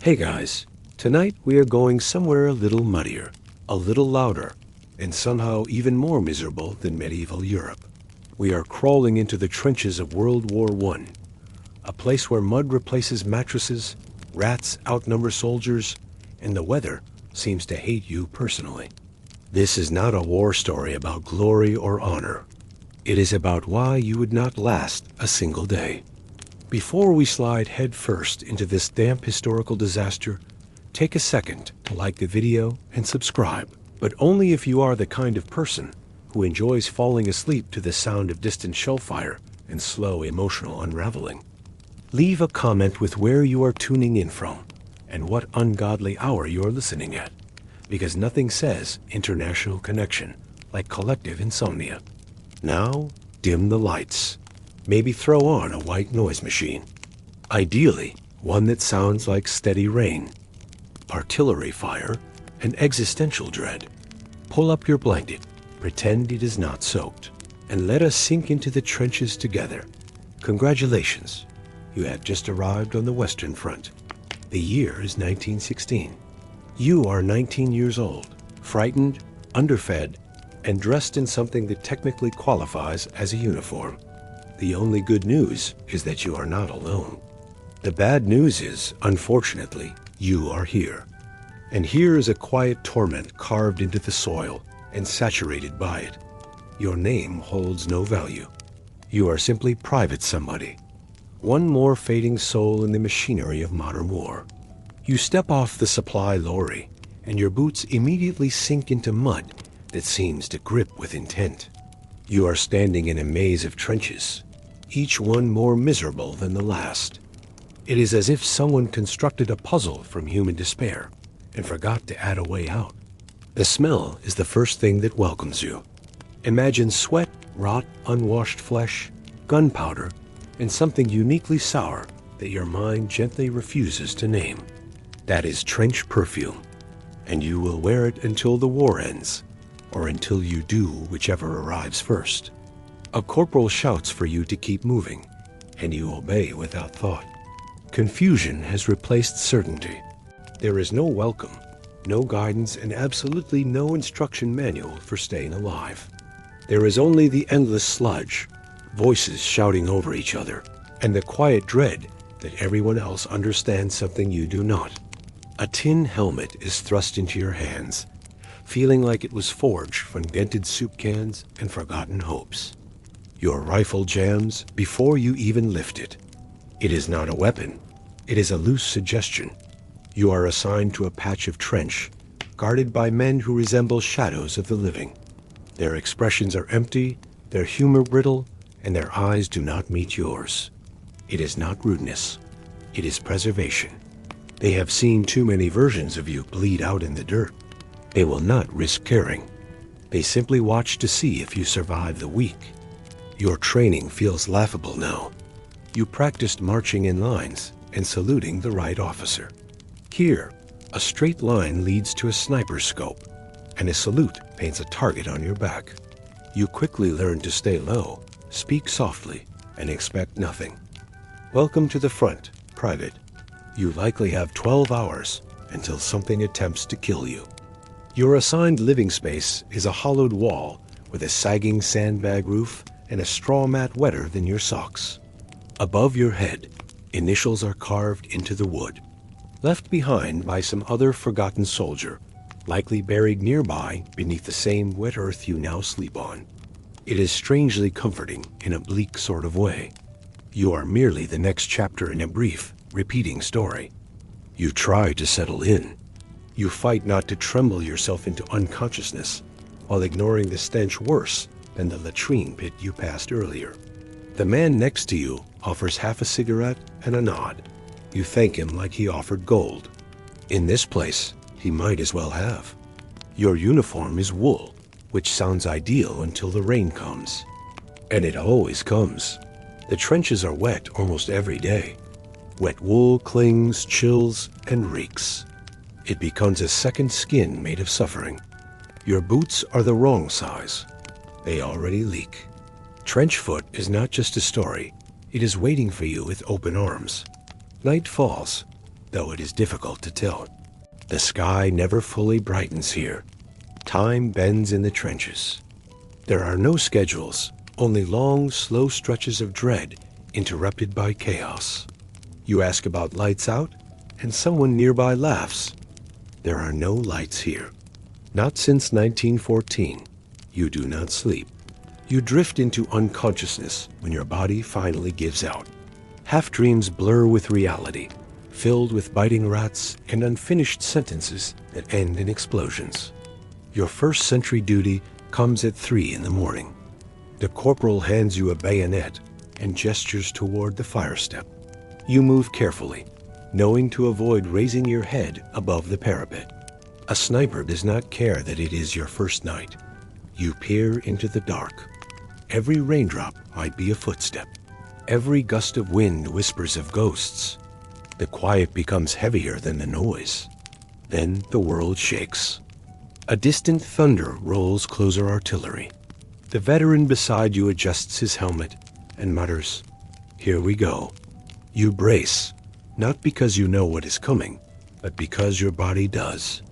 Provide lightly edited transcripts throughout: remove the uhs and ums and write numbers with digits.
Hey guys, tonight we are going somewhere a little muddier, a little louder, and somehow even more miserable than medieval Europe. We are crawling into the trenches of World War I, a place where mud replaces mattresses, rats outnumber soldiers, and the weather seems to hate you personally. This is not a war story about glory or honor. It is about why you would not last a single day. Before we slide headfirst into this damp historical disaster, take a second to like the video and subscribe, but only if you are the kind of person who enjoys falling asleep to the sound of distant shellfire and slow emotional unraveling. Leave a comment with where you are tuning in from and what ungodly hour you are listening at, because nothing says international connection like collective insomnia. Now, dim the lights. Maybe throw on a white noise machine. Ideally, one that sounds like steady rain, artillery fire, and existential dread. Pull up your blanket, pretend it is not soaked, and let us sink into the trenches together. Congratulations, you have just arrived on the Western Front. The year is 1916. You are 19 years old, frightened, underfed, and dressed in something that technically qualifies as a uniform. The only good news is that you are not alone. The bad news is, unfortunately, you are here. And here is a quiet torment carved into the soil and saturated by it. Your name holds no value. You are simply private somebody. One more fading soul in the machinery of modern war. You step off the supply lorry, and your boots immediately sink into mud that seems to grip with intent. You are standing in a maze of trenches, each one more miserable than the last. It is as if someone constructed a puzzle from human despair and forgot to add a way out. The smell is the first thing that welcomes you. Imagine sweat, rot, unwashed flesh, gunpowder, and something uniquely sour that your mind gently refuses to name. That is trench perfume, and you will wear it until the war ends, or until you do whichever arrives first. A corporal shouts for you to keep moving, and you obey without thought. Confusion has replaced certainty. There is no welcome, no guidance, and absolutely no instruction manual for staying alive. There is only the endless sludge, voices shouting over each other, and the quiet dread that everyone else understands something you do not. A tin helmet is thrust into your hands, feeling like it was forged from dented soup cans and forgotten hopes. Your rifle jams before you even lift it. It is not a weapon. It is a loose suggestion. You are assigned to a patch of trench, guarded by men who resemble shadows of the living. Their expressions are empty, their humor brittle, and their eyes do not meet yours. It is not rudeness. It is preservation. They have seen too many versions of you bleed out in the dirt. They will not risk caring. They simply watch to see if you survive the week. Your training feels laughable now. You practiced marching in lines and saluting the right officer. Here, a straight line leads to a sniper's scope, and a salute paints a target on your back. You quickly learn to stay low, speak softly, and expect nothing. Welcome to the front, Private. You likely have 12 hours until something attempts to kill you. Your assigned living space is a hollowed wall with a sagging sandbag roof and a straw mat wetter than your socks. Above your head, initials are carved into the wood, left behind by some other forgotten soldier, likely buried nearby beneath the same wet earth you now sleep on. It is strangely comforting in a bleak sort of way. You are merely the next chapter in a brief, repeating story. You try to settle in. You fight not to tremble yourself into unconsciousness while ignoring the stench worse than the latrine pit you passed earlier. The man next to you offers half a cigarette and a nod. You thank him like he offered gold. In this place, he might as well have. Your uniform is wool, which sounds ideal until the rain comes. And it always comes. The trenches are wet almost every day. Wet wool clings, chills, and reeks. It becomes a second skin made of suffering. Your boots are the wrong size. They already leak. Trench foot is not just a story. It is waiting for you with open arms. Night falls. though it is difficult to tell. The sky never fully brightens here. Time bends in the trenches. There are no schedules, only long, slow stretches of dread interrupted by chaos. You ask about lights out, and someone nearby laughs. There are no lights here. Not since 1914. You do not sleep. You drift into unconsciousness when your body finally gives out. Half-dreams blur with reality, filled with biting rats and unfinished sentences that end in explosions. Your first sentry duty comes at 3 in the morning. The corporal hands you a bayonet and gestures toward the fire step. You move carefully, knowing to avoid raising your head above the parapet. A sniper does not care that it is your first night. You peer into the dark. Every raindrop might be a footstep. Every gust of wind whispers of ghosts. The quiet becomes heavier than the noise. Then the world shakes. A distant thunder rolls closer artillery. The veteran beside you adjusts his helmet and mutters, "Here we go." You brace, not because you know what is coming, but because your body does.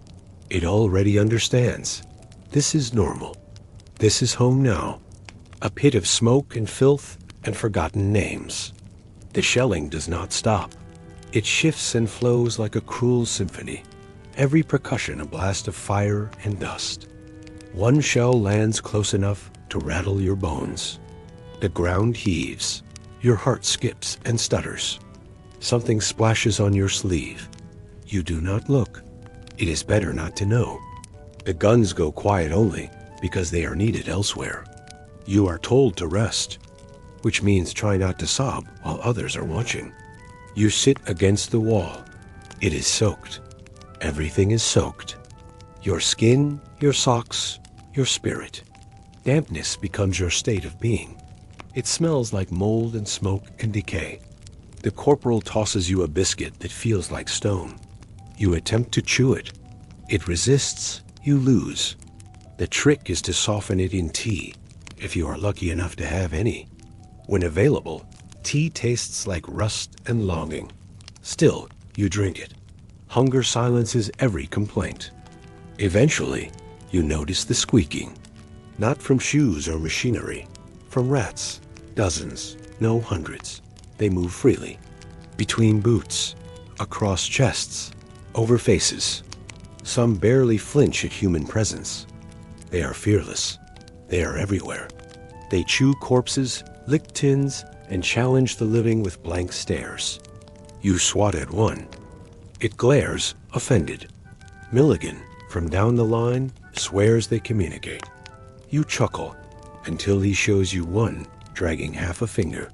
It already understands. This is normal. This is home now. A pit of smoke and filth and forgotten names. The shelling does not stop. It shifts and flows like a cruel symphony. Every percussion a blast of fire and dust. One shell lands close enough to rattle your bones. The ground heaves. Your heart skips and stutters. Something splashes on your sleeve. You do not look. It is better not to know. The guns go quiet only because they are needed elsewhere. You are told to rest, which means try not to sob while others are watching. You sit against the wall. It is soaked. Everything is soaked. Your skin, your socks, your spirit. Dampness becomes your state of being. It smells like mold and smoke and decay. The corporal tosses you a biscuit that feels like stone. You attempt to chew it. It resists, you lose. The trick is to soften it in tea, if you are lucky enough to have any. When available, tea tastes like rust and longing. Still, you drink it. Hunger silences every complaint. Eventually, you notice the squeaking. Not from shoes or machinery, from rats. Dozens, no hundreds. They move freely. Between boots, across chests, over faces. Some barely flinch at human presence. They are fearless. They are everywhere. They chew corpses, lick tins, and challenge the living with blank stares. You swat at one. It glares, offended. Milligan, from down the line, swears they communicate. You chuckle until he shows you one dragging half a finger.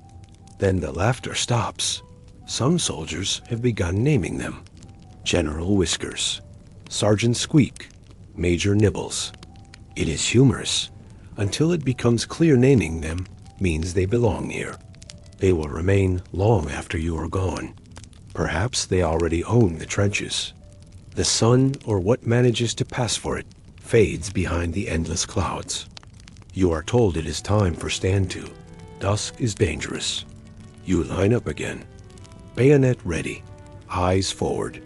Then the laughter stops. Some soldiers have begun naming them. General Whiskers, Sergeant Squeak, Major Nibbles. It is humorous, until it becomes clear naming them means they belong here. They will remain long after you are gone. Perhaps they already own the trenches. The sun, or what manages to pass for it, fades behind the endless clouds. You are told it is time for stand to. Dusk is dangerous. You line up again. Bayonet ready, eyes forward.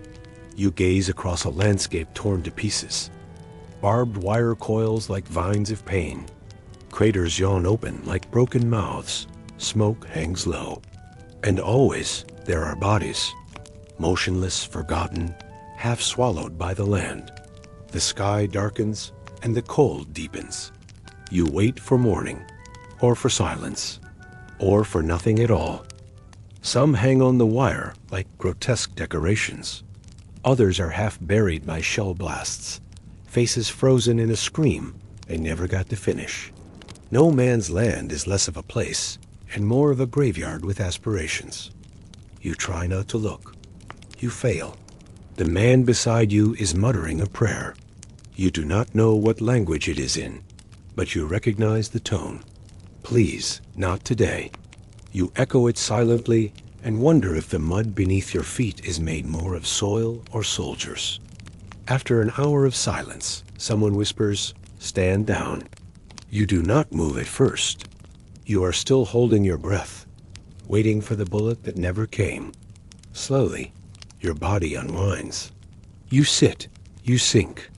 You gaze across a landscape torn to pieces. Barbed wire coils like vines of pain. Craters yawn open like broken mouths. Smoke hangs low. And always there are bodies. Motionless, forgotten, half swallowed by the land. The sky darkens and the cold deepens. You wait for morning, or for silence, or for nothing at all. Some hang on the wire like grotesque decorations. Others are half buried by shell blasts, faces frozen in a scream they never got to finish. No man's land is less of a place and more of a graveyard with aspirations. You try not to look. You fail. The man beside you is muttering a prayer. You do not know what language it is in, but you recognize the tone. Please, not today. You echo it silently and wonder if the mud beneath your feet is made more of soil or soldiers. After an hour of silence, someone whispers, "Stand down." You do not move at first. You are still holding your breath, waiting for the bullet that never came. Slowly, Your body unwinds. You sit, you sink,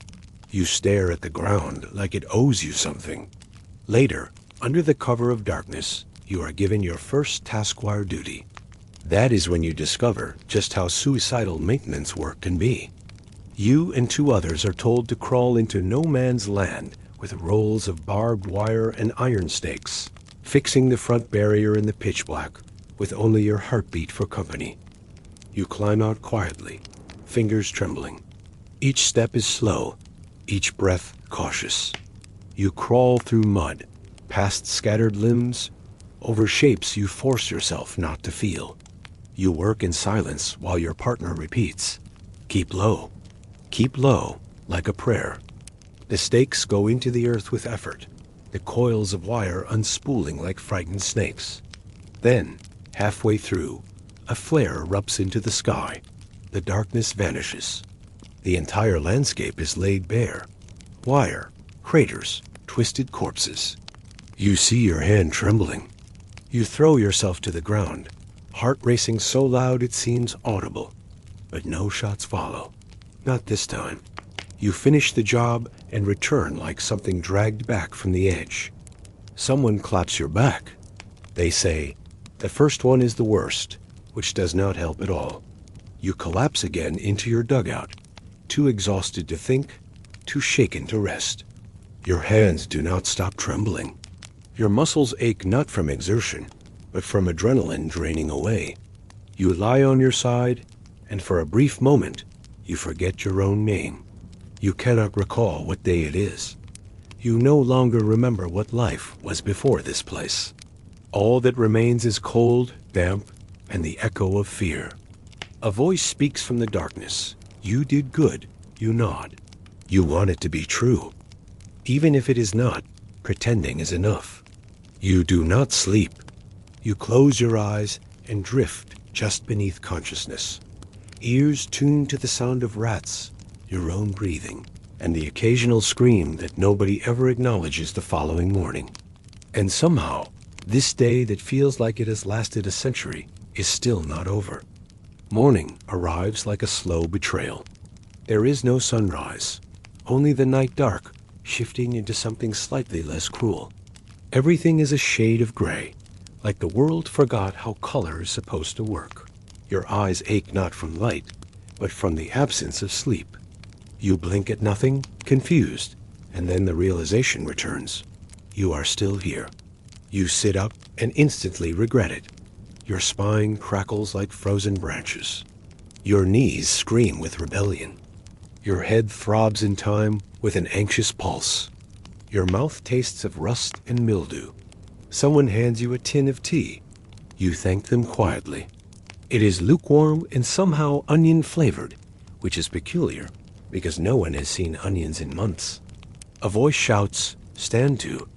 you stare at the ground like it owes you something. Later, under the cover of darkness, you are given your first task-wire duty. That is when you discover just how suicidal maintenance work can be. You and 2 others are told to crawl into no man's land with rolls of barbed wire and iron stakes, fixing the front barrier in the pitch black with only your heartbeat for company. You climb out quietly, fingers trembling. Each step is slow, each breath cautious. You crawl through mud, past scattered limbs, over shapes you force yourself not to feel. You work in silence while your partner repeats, "Keep low, like a prayer." The stakes go into the earth with effort, the coils of wire unspooling like frightened snakes. Then, halfway through, a flare erupts into the sky. The darkness vanishes. The entire landscape is laid bare. Wire, craters, twisted corpses. You see your hand trembling. You throw yourself to the ground, heart racing so loud it seems audible. But no shots follow. Not this time. You finish the job and return like something dragged back from the edge. Someone claps your back. They say, "The first one is the worst," which does not help at all. You collapse again into your dugout, too exhausted to think, too shaken to rest. Your hands do not stop trembling. Your muscles ache not from exertion, but from adrenaline draining away. You lie on your side, and for a brief moment, you forget your own name. You cannot recall what day it is. You no longer remember what life was before this place. All that remains is cold, damp, and the echo of fear. A voice speaks from the darkness. You did good. You nod. You want it to be true. Even if it is not, pretending is enough. You do not sleep. You close your eyes and drift just beneath consciousness. Ears tuned to the sound of rats, your own breathing, and the occasional scream that nobody ever acknowledges the following morning. And somehow, this day that feels like it has lasted a century is still not over. Morning arrives like a slow betrayal. There is no sunrise, only the night dark, shifting into something slightly less cruel. Everything is a shade of gray, like the world forgot how color is supposed to work. Your eyes ache not from light, but from the absence of sleep. You blink at nothing, confused, and then the realization returns. You are still here. You sit up and instantly regret it. Your spine crackles like frozen branches. Your knees scream with rebellion. Your head throbs in time with an anxious pulse. Your mouth tastes of rust and mildew. Someone hands you a tin of tea. You thank them quietly. It is lukewarm and somehow onion-flavored, which is peculiar because no one has seen onions in months. A voice shouts, "Stand to."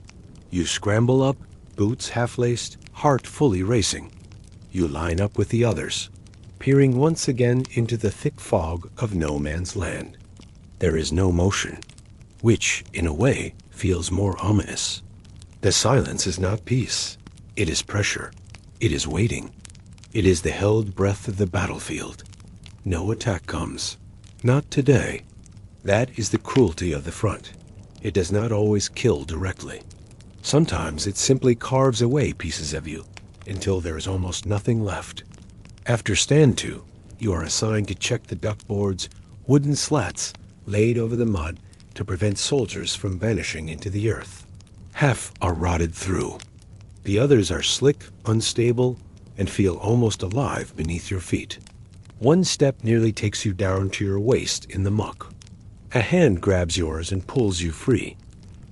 You scramble up, boots half-laced, heart fully racing. You line up with the others, peering once again into the thick fog of no man's land. There is no motion, which, in a way, feels more ominous. The silence is not peace. It is pressure. It is waiting. It is the held breath of the battlefield. No attack comes. Not today. That is the cruelty of the front. It does not always kill directly. Sometimes it simply carves away pieces of you until there is almost nothing left. After stand to, you are assigned to check the duckboard's wooden slats laid over the mud to prevent soldiers from vanishing into the earth. Half are rotted through. The others are slick, unstable, and feel almost alive beneath your feet. One step nearly takes you down to your waist in the muck. A hand grabs yours and pulls you free.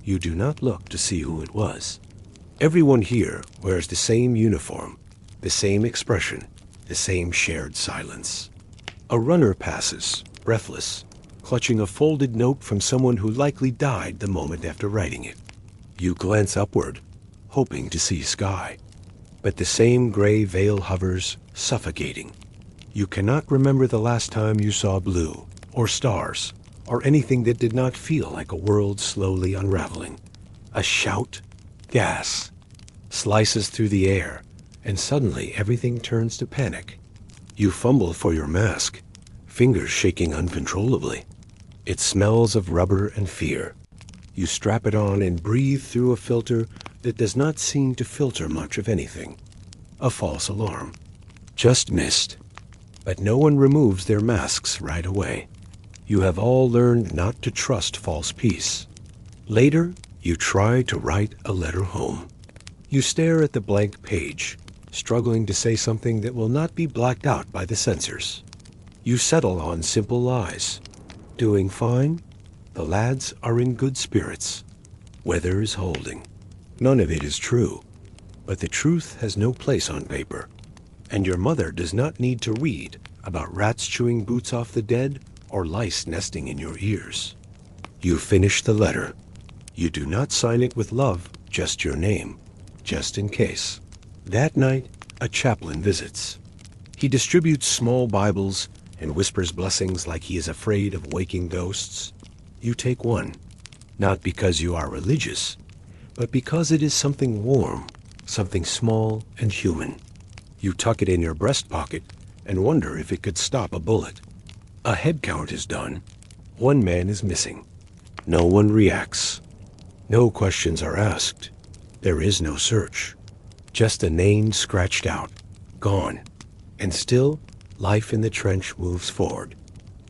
You do not look to see who it was. Everyone here wears the same uniform, the same expression, the same shared silence. A runner passes, breathless, clutching a folded note from someone who likely died the moment after writing it. You glance upward, hoping to see sky. But the same gray veil hovers, suffocating. You cannot remember the last time you saw blue, or stars, or anything that did not feel like a world slowly unraveling. A shout, gas, slices through the air, and suddenly everything turns to panic. You fumble for your mask, fingers shaking uncontrollably. It smells of rubber and fear. You strap it on and breathe through a filter that does not seem to filter much of anything. A false alarm. Just missed. But no one removes their masks right away. You have all learned not to trust false peace. Later, you try to write a letter home. You stare at the blank page, struggling to say something that will not be blacked out by the censors. You settle on simple lies. Doing fine. The lads are in good spirits. Weather is holding. None of it is true. But the truth has no place on paper. And your mother does not need to read about rats chewing boots off the dead or lice nesting in your ears. You finish the letter. You do not sign it with love, just your name, just in case. That night, a chaplain visits. He distributes small Bibles and whispers blessings like he is afraid of waking ghosts. You take one, not because you are religious, but because it is something warm, something small and human. You tuck it in your breast pocket and wonder if it could stop a bullet. A head count is done. One man is missing. No one reacts. No questions are asked. There is no search. Just a name scratched out, gone. And still, life in the trench moves forward.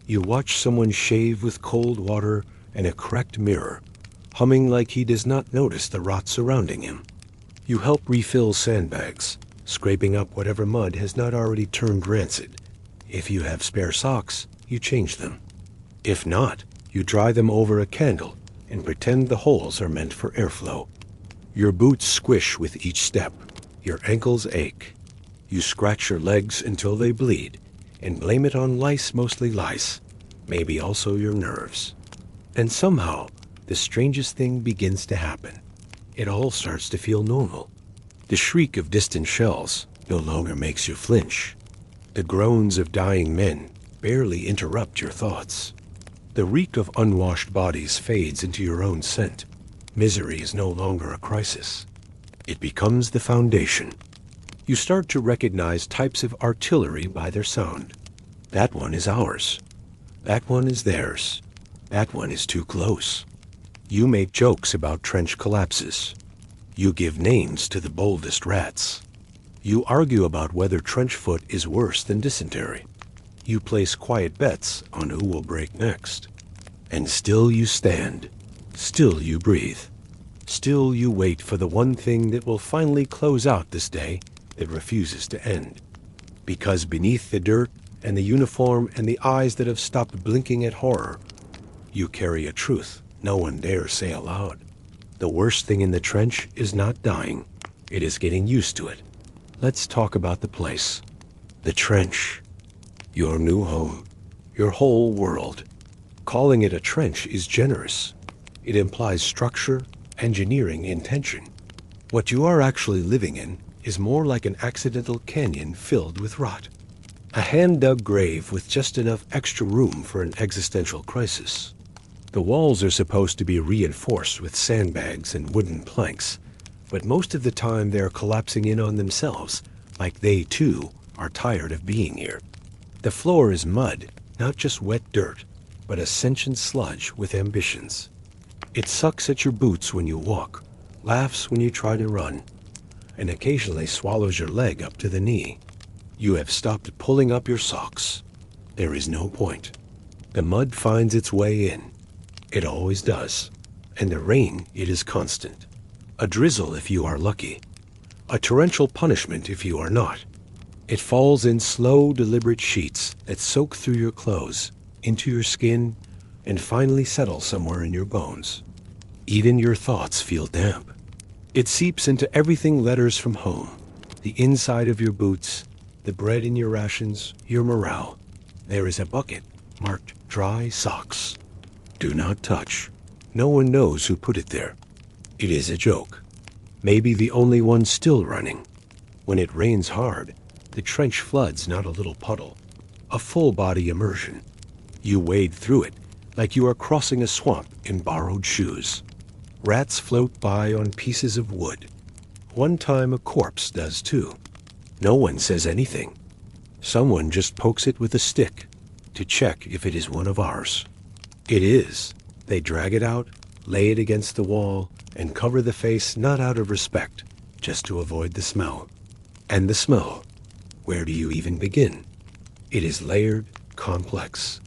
You watch someone shave with cold water and a cracked mirror, humming like he does not notice the rot surrounding him. You help refill sandbags, scraping up whatever mud has not already turned rancid. If you have spare socks, you change them. If not, you dry them over a candle and pretend the holes are meant for airflow. Your boots squish with each step. Your ankles ache. You scratch your legs until they bleed and blame it on lice, mostly lice, maybe also your nerves. And somehow, the strangest thing begins to happen. It all starts to feel normal. The shriek of distant shells no longer makes you flinch. The groans of dying men barely interrupt your thoughts. The reek of unwashed bodies fades into your own scent. Misery is no longer a crisis. It becomes the foundation. You start to recognize types of artillery by their sound. That one is ours. That one is theirs. That one is too close. You make jokes about trench collapses. You give names to the boldest rats. You argue about whether trench foot is worse than dysentery. You place quiet bets on who will break next. And still you stand. Still you breathe. Still you wait for the one thing that will finally close out this day that refuses to end. Because beneath the dirt and the uniform and the eyes that have stopped blinking at horror, you carry a truth no one dares say aloud. The worst thing in the trench is not dying. It is getting used to it. Let's talk about the place. The trench. Your new home. Your whole world. Calling it a trench is generous. It implies structure, engineering, intention. What you are actually living in is more like an accidental canyon filled with rot. A hand-dug grave with just enough extra room for an existential crisis. The walls are supposed to be reinforced with sandbags and wooden planks, but most of the time they are collapsing in on themselves, like they, too, are tired of being here. The floor is mud, not just wet dirt, but a sentient sludge with ambitions. It sucks at your boots when you walk, laughs when you try to run, and occasionally swallows your leg up to the knee. You have stopped pulling up your socks. There is no point. The mud finds its way in. It always does. And the rain, it is constant. A drizzle if you are lucky. A torrential punishment if you are not. It falls in slow, deliberate sheets that soak through your clothes, into your skin, and finally settle somewhere in your bones. Even your thoughts feel damp. It seeps into everything letters from home. The inside of your boots, the bread in your rations, your morale. There is a bucket marked dry socks. Do not touch. No one knows who put it there. It is a joke. Maybe the only one still running. When it rains hard, the trench floods not a little puddle. A full-body immersion. You wade through it like you are crossing a swamp in borrowed shoes. Rats float by on pieces of wood. One time a corpse does too. No one says anything. Someone just pokes it with a stick to check if it is one of ours. It is. They drag it out, lay it against the wall, and cover the face not out of respect, just to avoid the smell. And the smell, where do you even begin? It is layered, complex.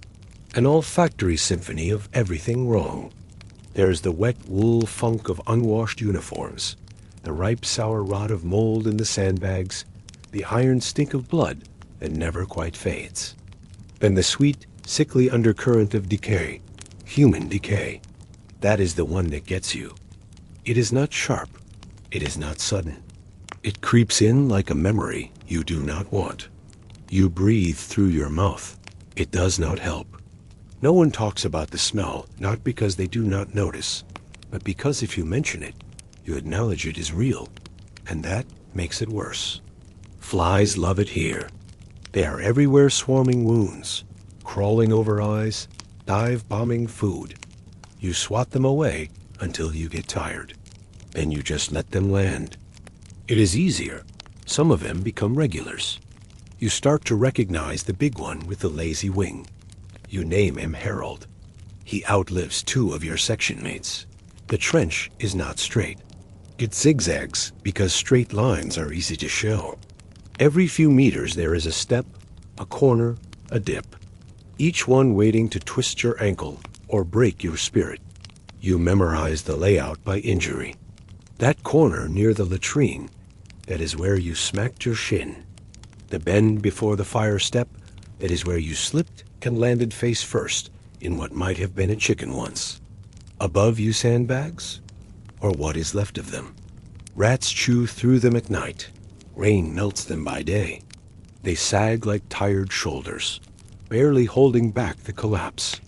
An olfactory symphony of everything wrong. There's the wet wool funk of unwashed uniforms, the ripe sour rot of mold in the sandbags, the iron stink of blood that never quite fades. Then the sweet, sickly undercurrent of decay, human decay. That is the one that gets you. It is not sharp. It is not sudden. It creeps in like a memory you do not want. You breathe through your mouth. It does not help. No one talks about the smell, not because they do not notice, but because if you mention it, you acknowledge it is real, and that makes it worse. Flies love it here. They are everywhere swarming wounds, crawling over eyes, dive-bombing food. You swat them away until you get tired. Then you just let them land. It is easier. Some of them become regulars. You start to recognize the big one with the lazy wing. You name him Harold. He outlives 2 of your section mates. The trench is not straight. It zigzags because straight lines are easy to show. Every few meters there is a step, a corner, a dip. Each one waiting to twist your ankle or break your spirit. You memorize the layout by injury. That corner near the latrine, that is where you smacked your shin. The bend before the fire step, that is where you slipped and landed face first in what might have been a chicken once. Above you sandbags, or what is left of them. Rats chew through them at night. Rain melts them by day. They sag like tired shoulders, barely holding back the collapse.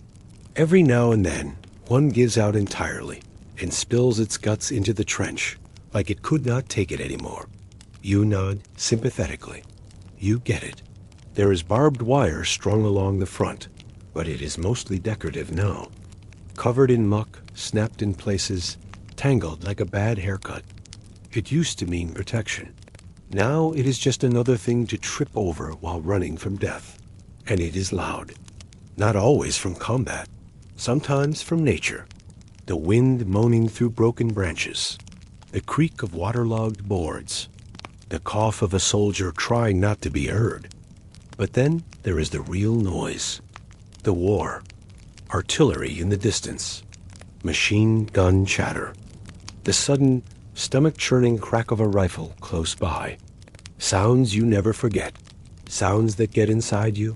Every now and then, one gives out entirely and spills its guts into the trench like it could not take it anymore. You nod sympathetically. You get it. There is barbed wire strung along the front, but it is mostly decorative now. Covered in muck, snapped in places, tangled like a bad haircut. It used to mean protection. Now it is just another thing to trip over while running from death. And it is loud. Not always from combat. Sometimes from nature. The wind moaning through broken branches. The creak of waterlogged boards. The cough of a soldier trying not to be heard. But then there is the real noise. The war. Artillery in the distance. Machine gun chatter. The sudden, stomach-churning crack of a rifle close by. Sounds you never forget. Sounds that get inside you.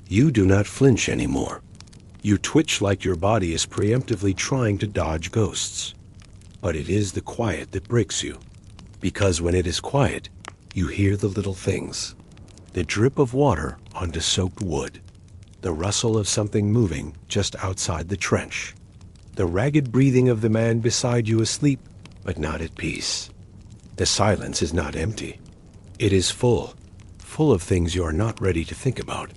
You do not flinch anymore. You twitch like your body is preemptively trying to dodge ghosts. But it is the quiet that breaks you. Because when it is quiet, you hear the little things. The drip of water onto soaked wood. The rustle of something moving just outside the trench. The ragged breathing of the man beside you asleep, but not at peace. The silence is not empty. It is full of things you are not ready to think about.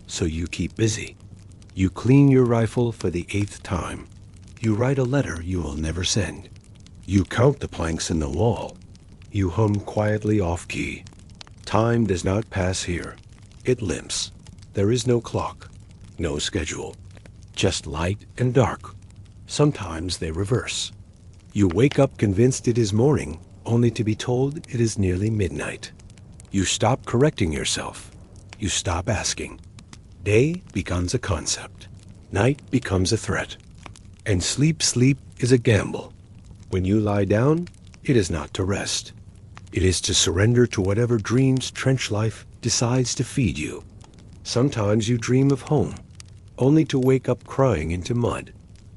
So you keep busy. You clean your rifle for the 8th time. You write a letter you will never send. You count the planks in the wall. You hum quietly off-key. Time does not pass here. It limps. There is no clock, no schedule. Just light and dark. Sometimes they reverse. You wake up convinced it is morning, only to be told it is nearly midnight. You stop correcting yourself. You stop asking. Day becomes a concept. Night becomes a threat. And sleep is a gamble. When you lie down, it is not to rest. It is to surrender to whatever dreams trench life decides to feed you. Sometimes you dream of home, only to wake up crying into mud.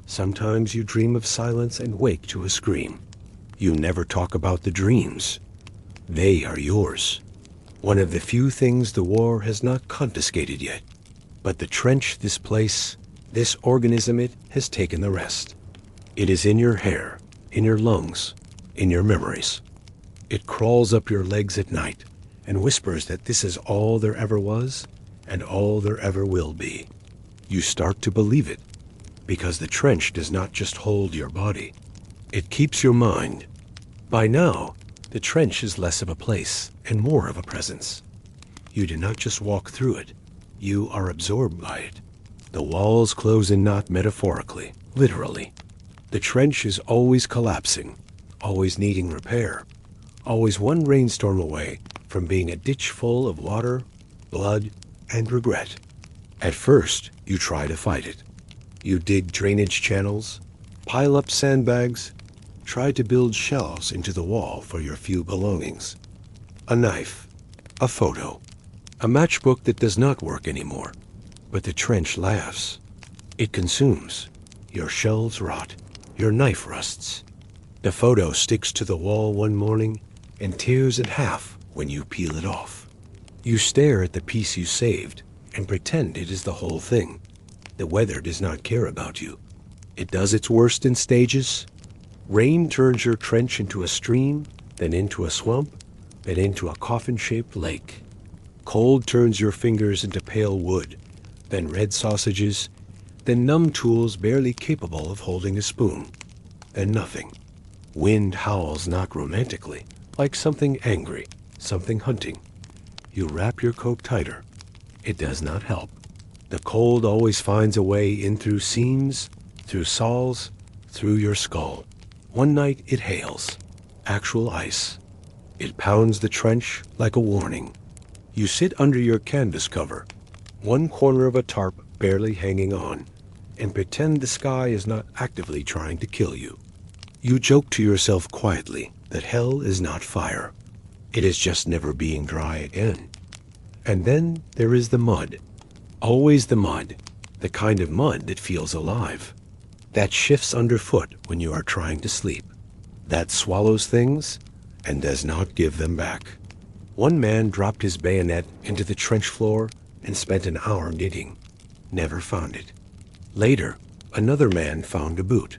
Sometimes you dream of silence and wake to a scream. You never talk about the dreams. They are yours. One of the few things the war has not confiscated yet. But the trench, this place, this organism, it has taken the rest. It is in your hair, in your lungs, in your memories. It crawls up your legs at night and whispers that this is all there ever was and all there ever will be. You start to believe it, because the trench does not just hold your body. It keeps your mind. By now, the trench is less of a place and more of a presence. You do not just walk through it. You are absorbed by it. The walls close in not metaphorically, literally. The trench is always collapsing, always needing repair, always one rainstorm away from being a ditch full of water, blood, and regret. At first, you try to fight it. You dig drainage channels, pile up sandbags, try to build shelves into the wall for your few belongings. A knife, a photo, a matchbook that does not work anymore. But the trench laughs. It consumes. Your shelves rot. Your knife rusts. The photo sticks to the wall one morning and tears in half when you peel it off. You stare at the piece you saved and pretend it is the whole thing. The weather does not care about you. It does its worst in stages. Rain turns your trench into a stream, then into a swamp, then into a coffin-shaped lake. Cold turns your fingers into pale wood, then red sausages, then numb tools barely capable of holding a spoon, then nothing. Wind howls not romantically, like something angry, something hunting. You wrap your coat tighter. It does not help. The cold always finds a way in through seams, through soles, through your skull. One night it hails, actual ice. It pounds the trench like a warning. You sit under your canvas cover, one corner of a tarp barely hanging on, and pretend the sky is not actively trying to kill you. You joke to yourself quietly that hell is not fire. It is just never being dry again. And then there is the mud. Always the mud, the kind of mud that feels alive, that shifts underfoot when you are trying to sleep, that swallows things and does not give them back. One man dropped his bayonet into the trench floor and spent an hour knitting. Never found it. Later, another man found a boot.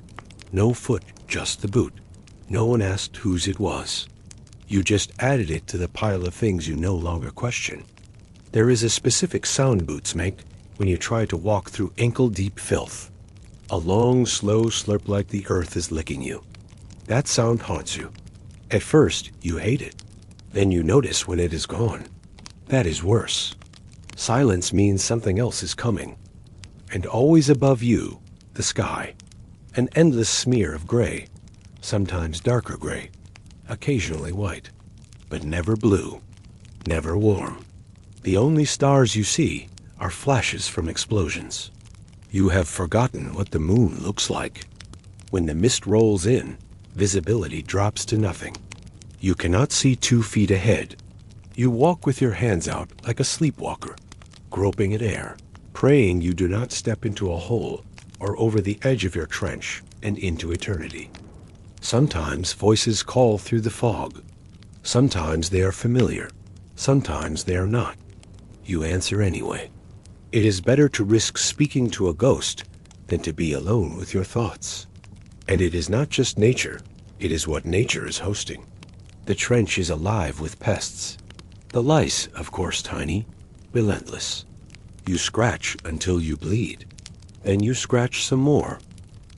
No foot, just the boot. No one asked whose it was. You just added it to the pile of things you no longer question. There is a specific sound boots make when you try to walk through ankle-deep filth. A long, slow slurp like the earth is licking you. That sound haunts you. At first, you hate it. Then you notice when it is gone. That is worse. Silence means something else is coming. And always above you, the sky. An endless smear of gray, sometimes darker gray, occasionally white, but never blue, never warm. The only stars you see are flashes from explosions. You have forgotten what the moon looks like. When the mist rolls in, visibility drops to nothing. You cannot see 2 feet ahead. You walk with your hands out like a sleepwalker, groping at air, praying you do not step into a hole or over the edge of your trench and into eternity. Sometimes voices call through the fog. Sometimes they are familiar. Sometimes they are not. You answer anyway. It is better to risk speaking to a ghost than to be alone with your thoughts. And it is not just nature, it is what nature is hosting. The trench is alive with pests. The lice, of course, tiny, relentless. You scratch until you bleed. Then you scratch some more.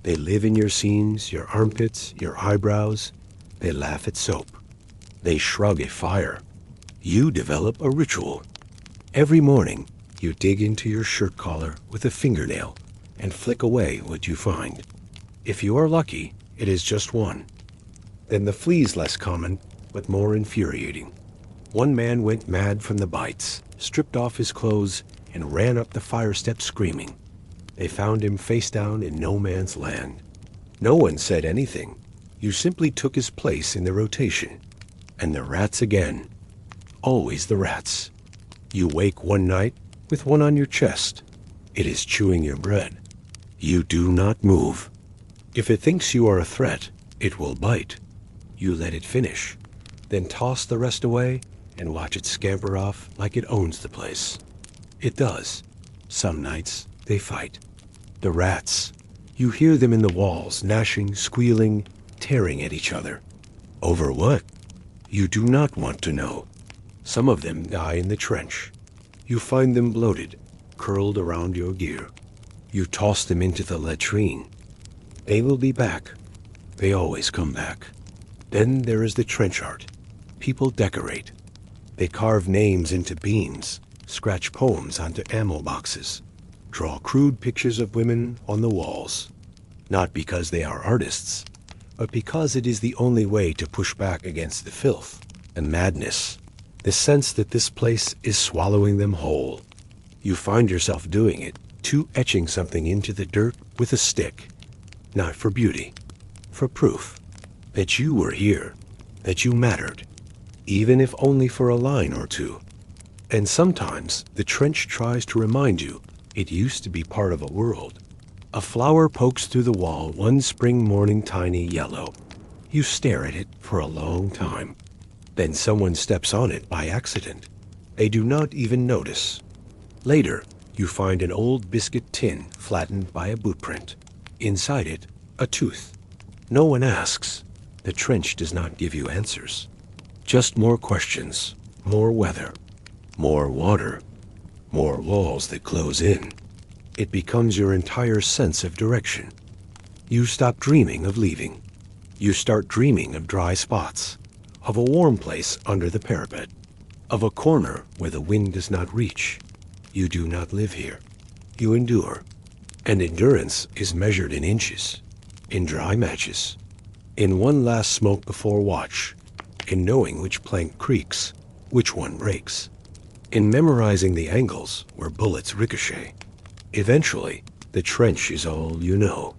They live in your seams, your armpits, your eyebrows. They laugh at soap. They shrug at fire. You develop a ritual. Every morning, you dig into your shirt collar with a fingernail and flick away what you find. If you are lucky, it is just one. Then the flea's less common, but more infuriating. One man went mad from the bites, stripped off his clothes, and ran up the fire steps screaming. They found him face down in no man's land. No one said anything. You simply took his place in the rotation. And the rats again. Always the rats. You wake one night with one on your chest. It is chewing your bread. You do not move. If it thinks you are a threat, it will bite. You let it finish, then toss the rest away and watch it scamper off like it owns the place. It does. Some nights they fight. The rats. You hear them in the walls, gnashing, squealing, tearing at each other. Over what? You do not want to know. Some of them die in the trench. You find them bloated, curled around your gear. You toss them into the latrine. They will be back. They always come back. Then there is the trench art. People decorate. They carve names into beams, scratch poems onto ammo boxes. draw crude pictures of women on the walls, not because they are artists, but because it is the only way to push back against the filth and madness, the sense that this place is swallowing them whole. You find yourself doing it, too, etching something into the dirt with a stick, not for beauty, for proof that you were here, that you mattered, even if only for a line or two. And sometimes the trench tries to remind you it used to be part of a world. A flower pokes through the wall one spring morning, tiny yellow. You stare at it for a long time. Then someone steps on it by accident. They do not even notice. Later, you find an old biscuit tin flattened by a boot print. Inside it, a tooth. No one asks. The trench does not give you answers. Just more questions, more weather, more water, more walls that close in. It becomes your entire sense of direction. You stop dreaming of leaving. You start dreaming of dry spots, of a warm place under the parapet, of a corner where the wind does not reach. You do not live here. You endure. And endurance is measured in inches, in dry matches, in one last smoke before watch, in knowing which plank creaks, which one breaks, in memorizing the angles where bullets ricochet. Eventually, the trench is all you know.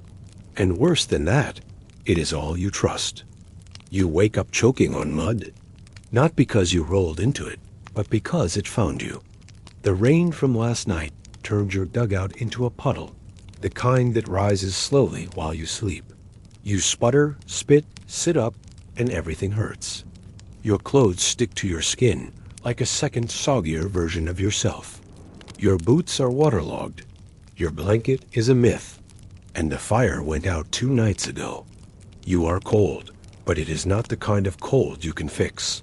And worse than that, it is all you trust. You wake up choking on mud, not because you rolled into it, but because it found you. The rain from last night turned your dugout into a puddle, the kind that rises slowly while you sleep. You sputter, spit, sit up, and everything hurts. Your clothes stick to your skin like a second, soggier version of yourself. Your boots are waterlogged. Your blanket is a myth. And the fire went out 2 nights ago. You are cold, but it is not the kind of cold you can fix.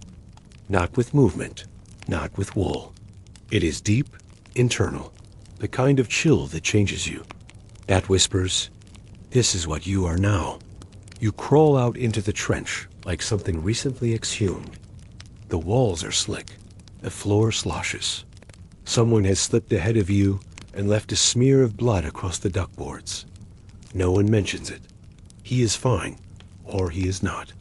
Not with movement, not with wool. It is deep, internal, the kind of chill that changes you. That whispers, this is what you are now. You crawl out into the trench like something recently exhumed. The walls are slick. The floor sloshes. Someone has slipped ahead of you and left a smear of blood across the duckboards. No one mentions it. He is fine, or he is not.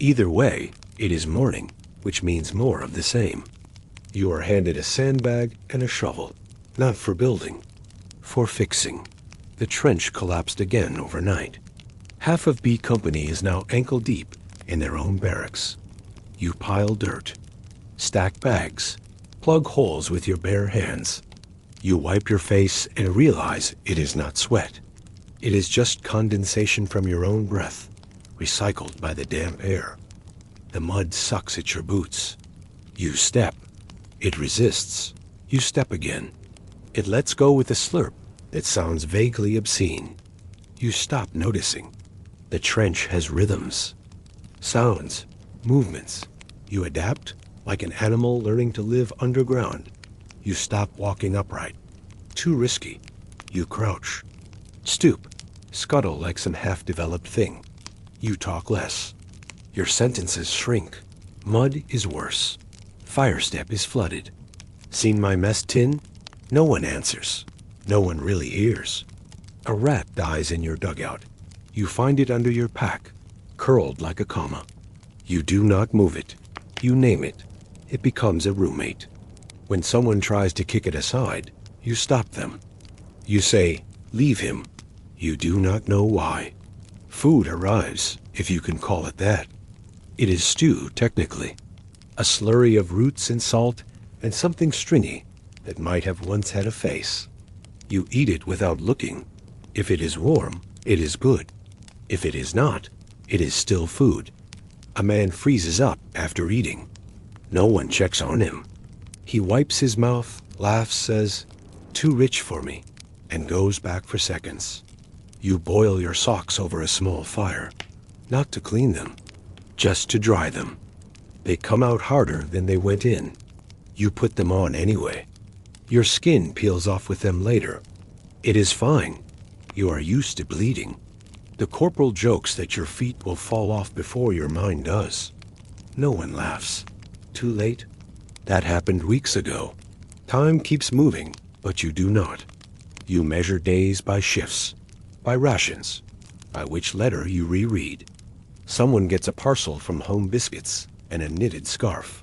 Either way, it is morning, which means more of the same. You are handed a sandbag and a shovel, not for building, for fixing. The trench collapsed again overnight. Half of B Company is now ankle deep in their own barracks. You pile dirt, stack bags, plug holes with your bare hands. You wipe your face and realize it is not sweat. It is just condensation from your own breath, recycled by the damp air. The mud sucks at your boots. You step. It resists. You step again. It lets go with a slurp that sounds vaguely obscene. You stop noticing. The trench has rhythms, sounds, movements. You adapt like an animal learning to live underground. You stop walking upright. Too risky. You crouch. Stoop. Scuttle like some half-developed thing. You talk less. Your sentences shrink. Mud is worse. Fire step is flooded. Seen my mess tin? No one answers. No one really hears. A rat dies in your dugout. You find it under your pack, curled like a comma. You do not move it. You name it. It becomes a roommate. When someone tries to kick it aside, you stop them. You say, leave him. You do not know why. Food arrives, if you can call it that. It is stew, technically. A slurry of roots and salt and something stringy that might have once had a face. You eat it without looking. If it is warm, it is good. If it is not, it is still food. A man freezes up after eating. No one checks on him. He wipes his mouth, laughs, says, too rich for me, and goes back for seconds. You boil your socks over a small fire, not to clean them, just to dry them. They come out harder than they went in. You put them on anyway. Your skin peels off with them later. It is fine. You are used to bleeding. The corporal jokes that your feet will fall off before your mind does. No one laughs. Too late? That happened weeks ago. Time keeps moving, but you do not. You measure days by shifts, by rations, by which letter you reread. Someone gets a parcel from Home Biscuits and a knitted scarf.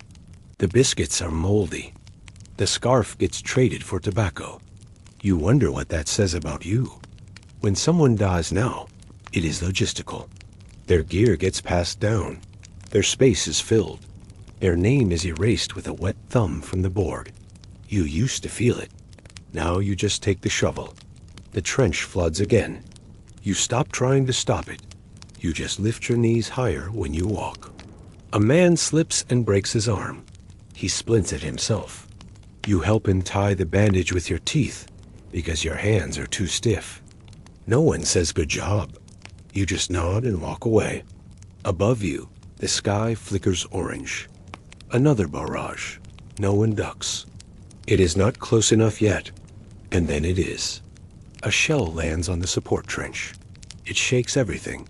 The biscuits are moldy. The scarf gets traded for tobacco. You wonder what that says about you. When someone dies now, it is logistical. Their gear gets passed down. Their space is filled. Their name is erased with a wet thumb from the board. You used to feel it. Now you just take the shovel. The trench floods again. You stop trying to stop it. You just lift your knees higher when you walk. A man slips and breaks his arm. He splints it himself. You help him tie the bandage with your teeth because your hands are too stiff. No one says good job. You just nod and walk away. Above you, the sky flickers orange. Another barrage. No one ducks. It is not close enough yet, and then it is. A shell lands on the support trench. It shakes everything.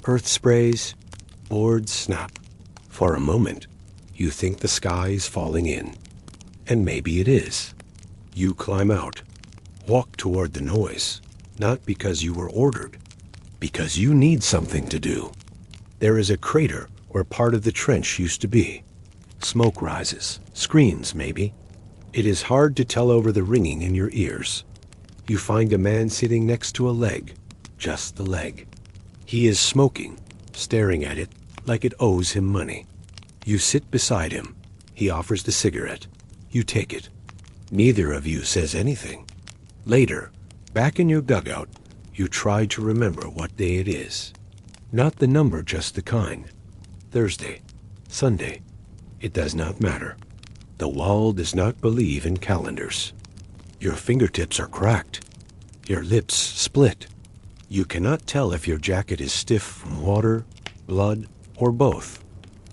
Earth sprays, boards snap. For a moment, you think the sky is falling in. And maybe it is. You climb out, walk toward the noise, not because you were ordered, because you need something to do. There is a crater where part of the trench used to be. Smoke rises, screams maybe. It is hard to tell over the ringing in your ears. You find a man sitting next to a leg, just the leg. He is smoking, staring at it like it owes him money. You sit beside him. He offers the cigarette. You take it. Neither of you says anything. Later, back in your dugout, you try to remember what day it is. Not the number, just the kind. Thursday, Sunday. It does not matter. The wall does not believe in calendars. Your fingertips are cracked. Your lips split. You cannot tell if your jacket is stiff from water, blood, or both.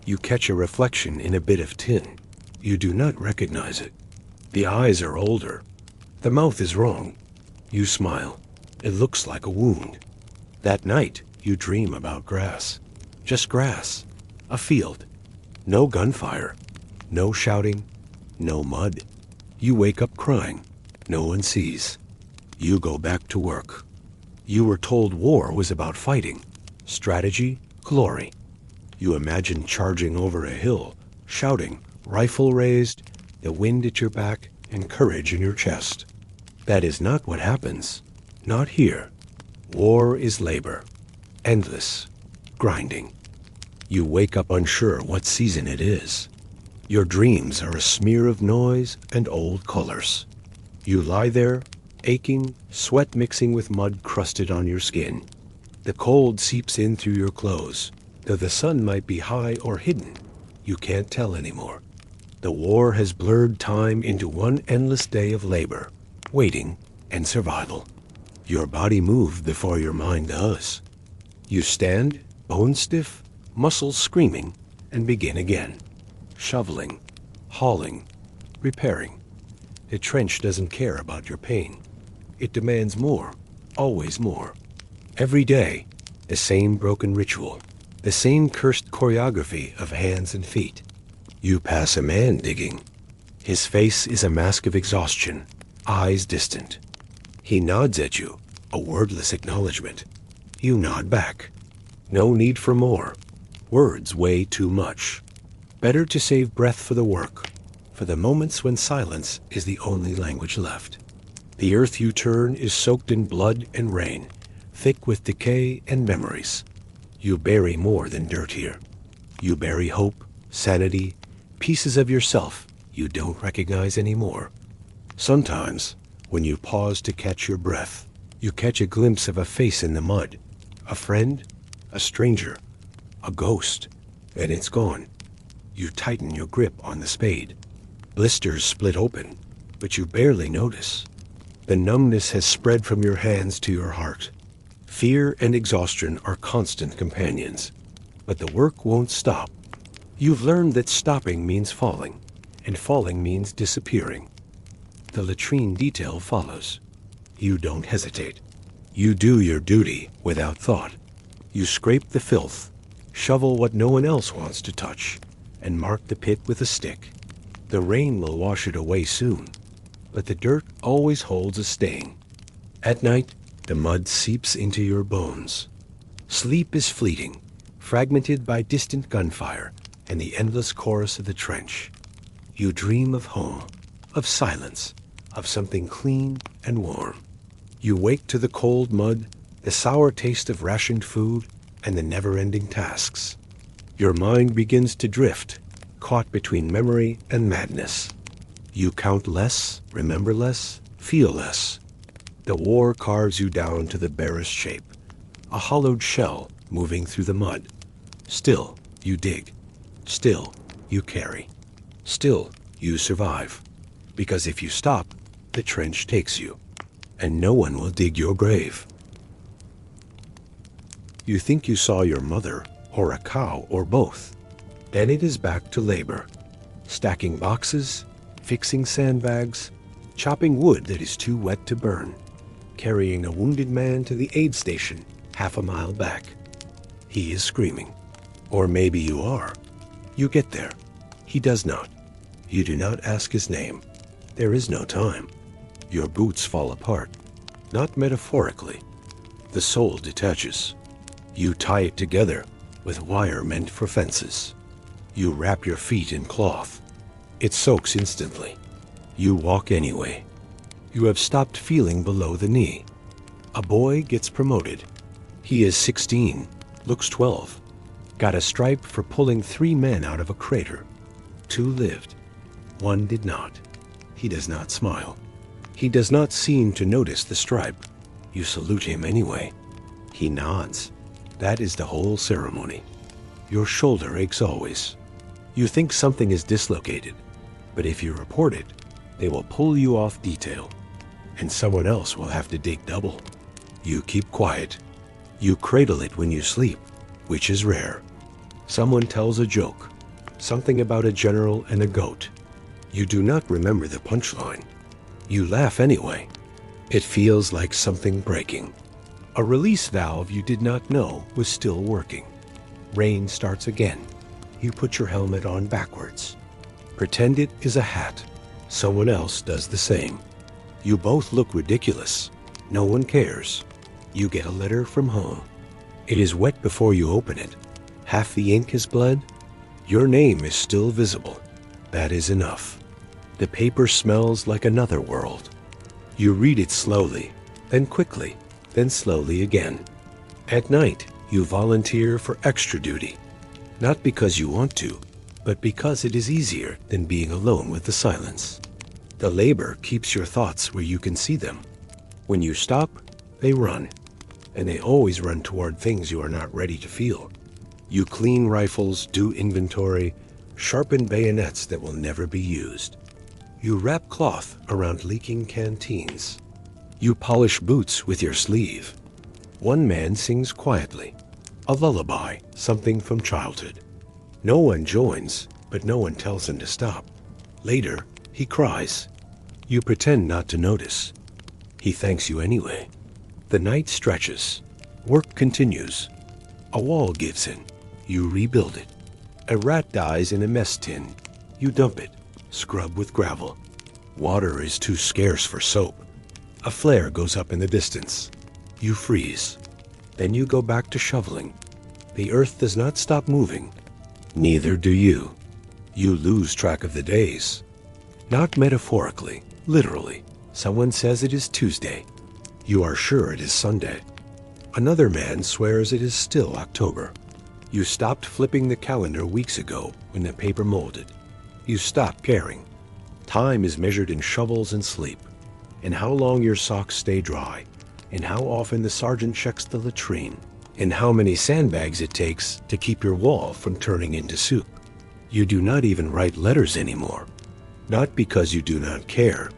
You catch a reflection in a bit of tin. You do not recognize it. The eyes are older. The mouth is wrong. You smile. It looks like a wound. That night, you dream about grass. Just grass. A field. No gunfire. No shouting. No mud. You wake up crying. No one sees. You go back to work. You were told war was about fighting. Strategy, glory. You imagine charging over a hill, shouting, rifle raised, the wind at your back, and courage in your chest. That is not what happens. Not here. War is labor. Endless. Grinding. You wake up unsure what season it is. Your dreams are a smear of noise and old colors. You lie there, aching, sweat mixing with mud crusted on your skin. The cold seeps in through your clothes. Though the sun might be high or hidden, you can't tell anymore. The war has blurred time into one endless day of labor, waiting, and survival. Your body moved before your mind does. You stand, bone stiff, muscles screaming, and begin again. Shoveling, hauling, repairing. The trench doesn't care about your pain. It demands more, always more. Every day, the same broken ritual, the same cursed choreography of hands and feet. You pass a man digging. His face is a mask of exhaustion, eyes distant. He nods at you, a wordless acknowledgement. You nod back. No need for more. Words weigh too much. Better to save breath for the work, for the moments when silence is the only language left. The earth you turn is soaked in blood and rain, thick with decay and memories. You bury more than dirt here. You bury hope, sanity, pieces of yourself you don't recognize anymore. Sometimes, when you pause to catch your breath, you catch a glimpse of a face in the mud, a friend, a stranger, a ghost, and it's gone. You tighten your grip on the spade. Blisters split open, but you barely notice. The numbness has spread from your hands to your heart. Fear and exhaustion are constant companions, but the work won't stop. You've learned that stopping means falling, and falling means disappearing. The latrine detail follows. You don't hesitate. You do your duty without thought. You scrape the filth, shovel what no one else wants to touch, and mark the pit with a stick. The rain will wash it away soon, but the dirt always holds a stain. At night, the mud seeps into your bones. Sleep is fleeting, fragmented by distant gunfire and the endless chorus of the trench. You dream of home, of silence, of something clean and warm. You wake to the cold mud, the sour taste of rationed food, and the never-ending tasks. Your mind begins to drift, caught between memory and madness. You count less, remember less, feel less. The war carves you down to the barest shape, a hollowed shell moving through the mud. Still, you dig. Still, you carry. Still, you survive. Because if you stop, the trench takes you, and no one will dig your grave. You think you saw your mother, or a cow, or both. Then it is back to labor, stacking boxes, fixing sandbags, chopping wood that is too wet to burn, carrying a wounded man to the aid station half a mile back. He is screaming. Or maybe you are. You get there. He does not. You do not ask his name. There is no time. Your boots fall apart. Not metaphorically. The sole detaches. You tie it together with wire meant for fences. You wrap your feet in cloth. It soaks instantly. You walk anyway. You have stopped feeling below the knee. A boy gets promoted. He is 16, looks 12. Got a stripe for pulling 3 men out of a crater. 2 lived. 1 did not. He does not smile. He does not seem to notice the stripe. You salute him anyway. He nods. That is the whole ceremony. Your shoulder aches always. You think something is dislocated, but if you report it, they will pull you off detail, and someone else will have to dig double. You keep quiet. You cradle it when you sleep, which is rare. Someone tells a joke, something about a general and a goat. You do not remember the punchline. You laugh anyway. It feels like something breaking. A release valve you did not know was still working. Rain starts again. You put your helmet on backwards. Pretend it is a hat. Someone else does the same. You both look ridiculous. No one cares. You get a letter from home. It is wet before you open it. Half the ink is blood. Your name is still visible. That is enough. The paper smells like another world. You read it slowly, then quickly, then slowly again. At night, you volunteer for extra duty. Not because you want to, but because it is easier than being alone with the silence. The labor keeps your thoughts where you can see them. When you stop, they run. And they always run toward things you are not ready to feel. You clean rifles, do inventory, sharpen bayonets that will never be used. You wrap cloth around leaking canteens. You polish boots with your sleeve. One man sings quietly, a lullaby, something from childhood. No one joins, but no one tells him to stop. Later, he cries. You pretend not to notice. He thanks you anyway. The night stretches. Work continues. A wall gives in. You rebuild it. A rat dies in a mess tin. You dump it. Scrub with gravel. Water is too scarce for soap. A flare goes up in the distance. You freeze. Then you go back to shoveling. The earth does not stop moving. Neither do you. You lose track of the days. Not metaphorically, literally. Someone says it is Tuesday. You are sure it is Sunday. Another man swears it is still October. You stopped flipping the calendar weeks ago when the paper molded. You stopped caring. Time is measured in shovels and sleep, in how long your socks stay dry, in how often the sergeant checks the latrine, in how many sandbags it takes to keep your wall from turning into soup. You do not even write letters anymore, not because you do not care,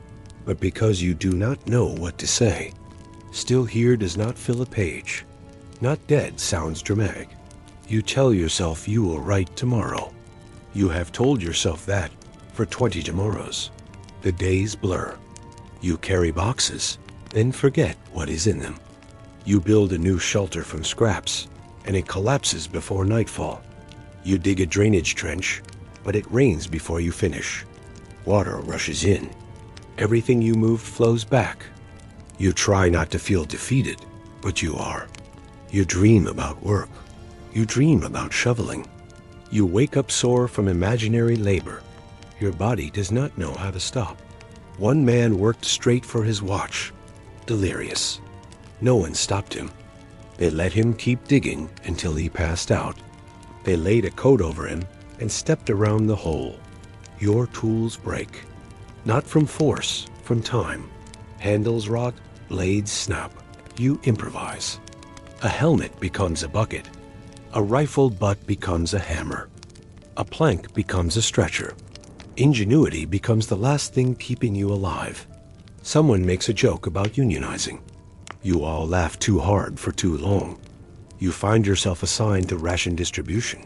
but because you do not know what to say. Still here does not fill a page. Not dead sounds dramatic. You tell yourself you will write tomorrow. You have told yourself that for 20 tomorrows. The days blur. You carry boxes, then forget what is in them. You build a new shelter from scraps, and it collapses before nightfall. You dig a drainage trench, but it rains before you finish. Water rushes in. Everything you moved flows back. You try not to feel defeated, but you are. You dream about work. You dream about shoveling. You wake up sore from imaginary labor. Your body does not know how to stop. One man worked straight for his watch, delirious. No one stopped him. They let him keep digging until he passed out. They laid a coat over him and stepped around the hole. Your tools break. Not from force, from time. Handles rot, blades snap. You improvise. A helmet becomes a bucket. A rifle butt becomes a hammer. A plank becomes a stretcher. Ingenuity becomes the last thing keeping you alive. Someone makes a joke about unionizing. You all laugh too hard for too long. You find yourself assigned to ration distribution.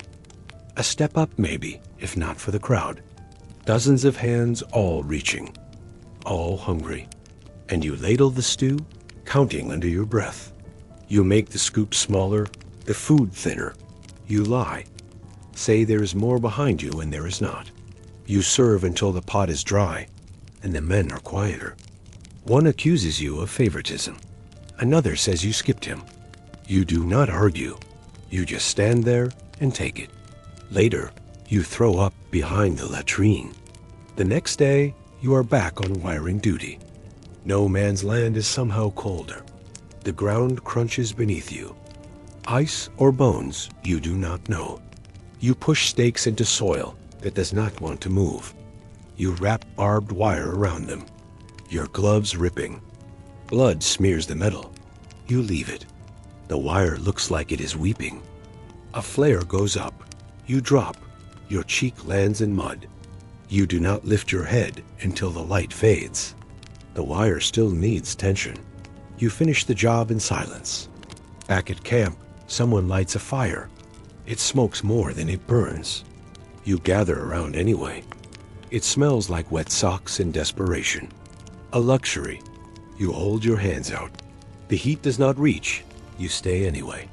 A step up maybe, if not for the crowd. Dozens of hands all reaching, all hungry. And you ladle the stew, counting under your breath. You make the scoop smaller, the food thinner. You lie. Say there is more behind you when there is not. You serve until the pot is dry, and the men are quieter. One accuses you of favoritism. Another says you skipped him. You do not argue. You just stand there and take it. Later, you throw up behind the latrine. The next day, you are back on wiring duty. No man's land is somehow colder. The ground crunches beneath you. Ice or bones, you do not know. You push stakes into soil that does not want to move. You wrap barbed wire around them. Your gloves ripping. Blood smears the metal. You leave it. The wire looks like it is weeping. A flare goes up. You drop. Your cheek lands in mud. You do not lift your head until the light fades. The wire still needs tension. You finish the job in silence. Back at camp, someone lights a fire. It smokes more than it burns. You gather around anyway. It smells like wet socks and desperation. A luxury. You hold your hands out. The heat does not reach. You stay anyway.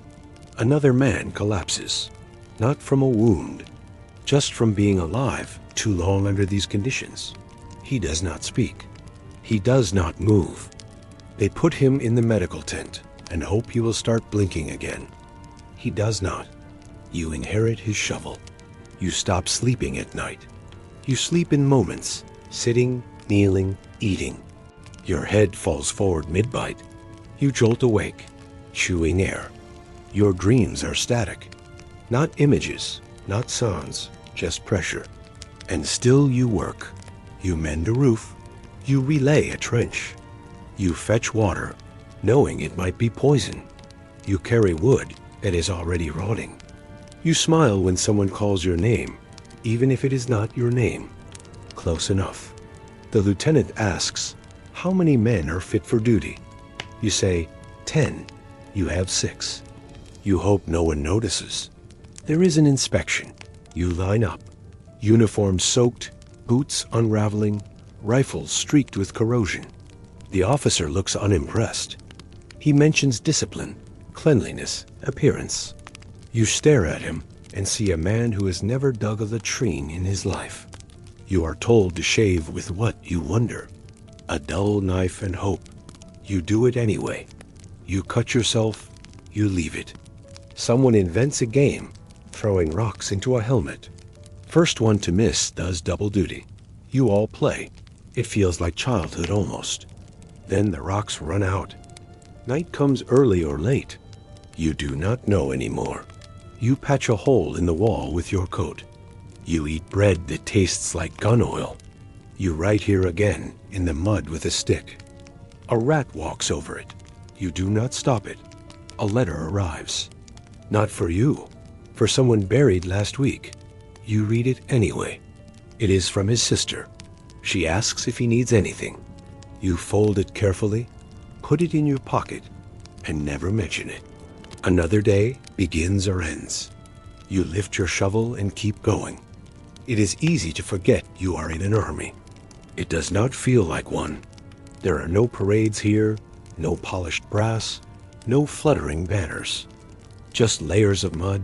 Another man collapses. Not from a wound, just from being alive too long under these conditions. He does not speak. He does not move. They put him in the medical tent and hope he will start blinking again. He does not. You inherit his shovel. You stop sleeping at night. You sleep in moments, sitting, kneeling, eating. Your head falls forward mid-bite. You jolt awake, chewing air. Your dreams are static. Not images, not sounds, just pressure. And still you work. You mend a roof. You relay a trench. You fetch water, knowing it might be poison. You carry wood that is already rotting. You smile when someone calls your name, even if it is not your name. Close enough. The lieutenant asks, "How many men are fit for duty?" You say, 10. You have 6. You hope no one notices. There is an inspection. You line up. Uniforms soaked, boots unraveling, rifles streaked with corrosion. The officer looks unimpressed. He mentions discipline, cleanliness, appearance. You stare at him and see a man who has never dug a latrine in his life. You are told to shave with what, you wonder? A dull knife and hope. You do it anyway. You cut yourself, you leave it. Someone invents a game, throwing rocks into a helmet. First one to miss does double duty. You all play. It feels like childhood almost. Then the rocks run out. Night comes early or late. You do not know anymore. You patch a hole in the wall with your coat. You eat bread that tastes like gun oil. You write here again, in the mud with a stick. A rat walks over it. You do not stop it. A letter arrives. Not for you, for someone buried last week. You read it anyway. It is from his sister. She asks if he needs anything. You fold it carefully, put it in your pocket, and never mention it. Another day begins or ends. You lift your shovel and keep going. It is easy to forget you are in an army. It does not feel like one. There are no parades here, no polished brass, no fluttering banners. Just layers of mud,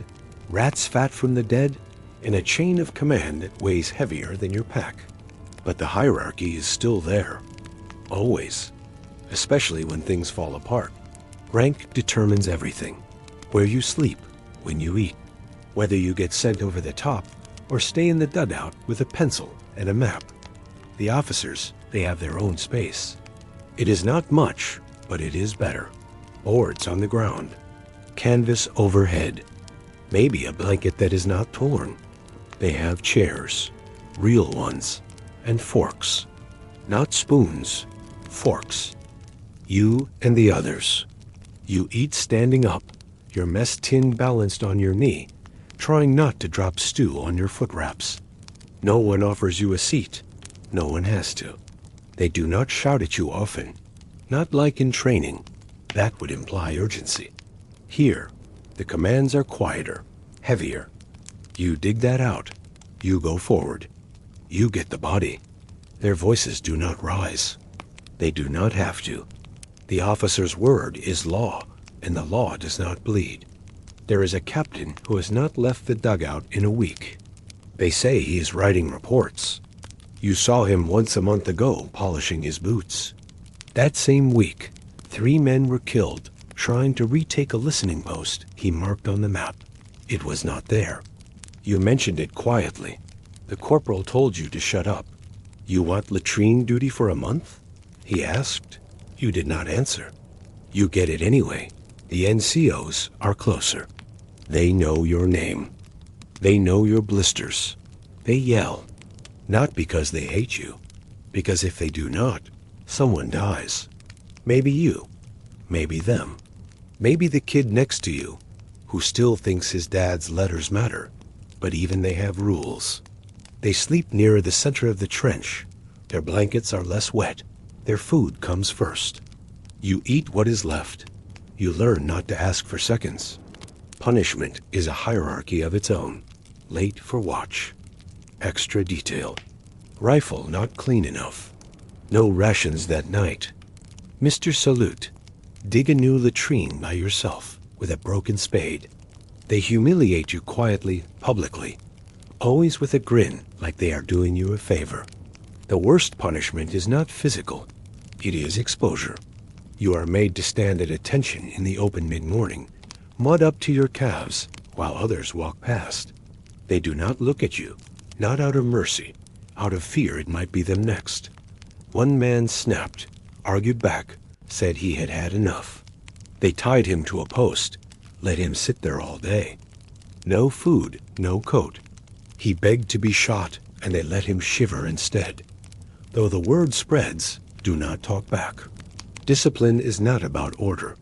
rats fat from the dead, and a chain of command that weighs heavier than your pack. But the hierarchy is still there. Always. especially when things fall apart. Rank determines everything. Where you sleep, when you eat, whether you get sent over the top or stay in the dugout with a pencil and a map. The officers, they have their own space. It is not much, but it is better. Boards on the ground, canvas overhead, maybe a blanket that is not torn. They have chairs, real ones, and forks. Not spoons, forks. You and the others. You eat standing up, your mess tin balanced on your knee, trying not to drop stew on your foot wraps. No one offers you a seat. No one has to. They do not shout at you often. Not like in training. That would imply urgency. Here, the commands are quieter, heavier. You dig that out. You go forward. You get the body. Their voices do not rise. They do not have to. The officer's word is law, and the law does not bleed. There is a captain who has not left the dugout in a week. They say he is writing reports. You saw him once a month ago polishing his boots. That same week, 3 men were killed trying to retake a listening post he marked on the map. It was not there. You mentioned it quietly. The corporal told you to shut up. You want latrine duty for a month? He asked. You did not answer. You get it anyway. The NCOs are closer. They know your name. They know your blisters. They yell. Not because they hate you, because if they do not, someone dies. Maybe you, maybe them, maybe the kid next to you, who still thinks his dad's letters matter, but even they have rules. They sleep nearer the center of the trench. Their blankets are less wet. Their food comes first. You eat what is left. You learn not to ask for seconds. Punishment is a hierarchy of its own. Late for watch. Extra detail. Rifle not clean enough. No rations that night. Mr. Salute, dig a new latrine by yourself with a broken spade. They humiliate you quietly, publicly, always with a grin like they are doing you a favor. The worst punishment is not physical. It is exposure. You are made to stand at attention in the open mid-morning, mud up to your calves, while others walk past. They do not look at you. Not out of mercy, out of fear it might be them next. One man snapped, argued back, said he had had enough. They tied him to a post, let him sit there all day. No food, no coat. He begged to be shot, and they let him shiver instead. Though the word spreads, do not talk back. Discipline is not about order.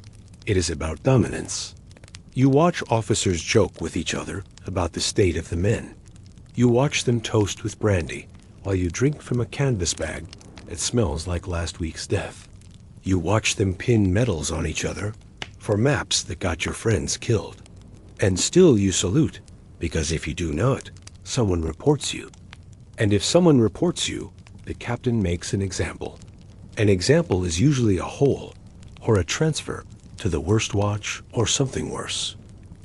It is about dominance. You watch officers joke with each other about the state of the men. You watch them toast with brandy while you drink from a canvas bag that smells like last week's death. You watch them pin medals on each other for maps that got your friends killed. And still you salute, because if you do not, someone reports you. And if someone reports you, the captain makes an example. An example is usually a hole or a transfer to the worst watch or something worse.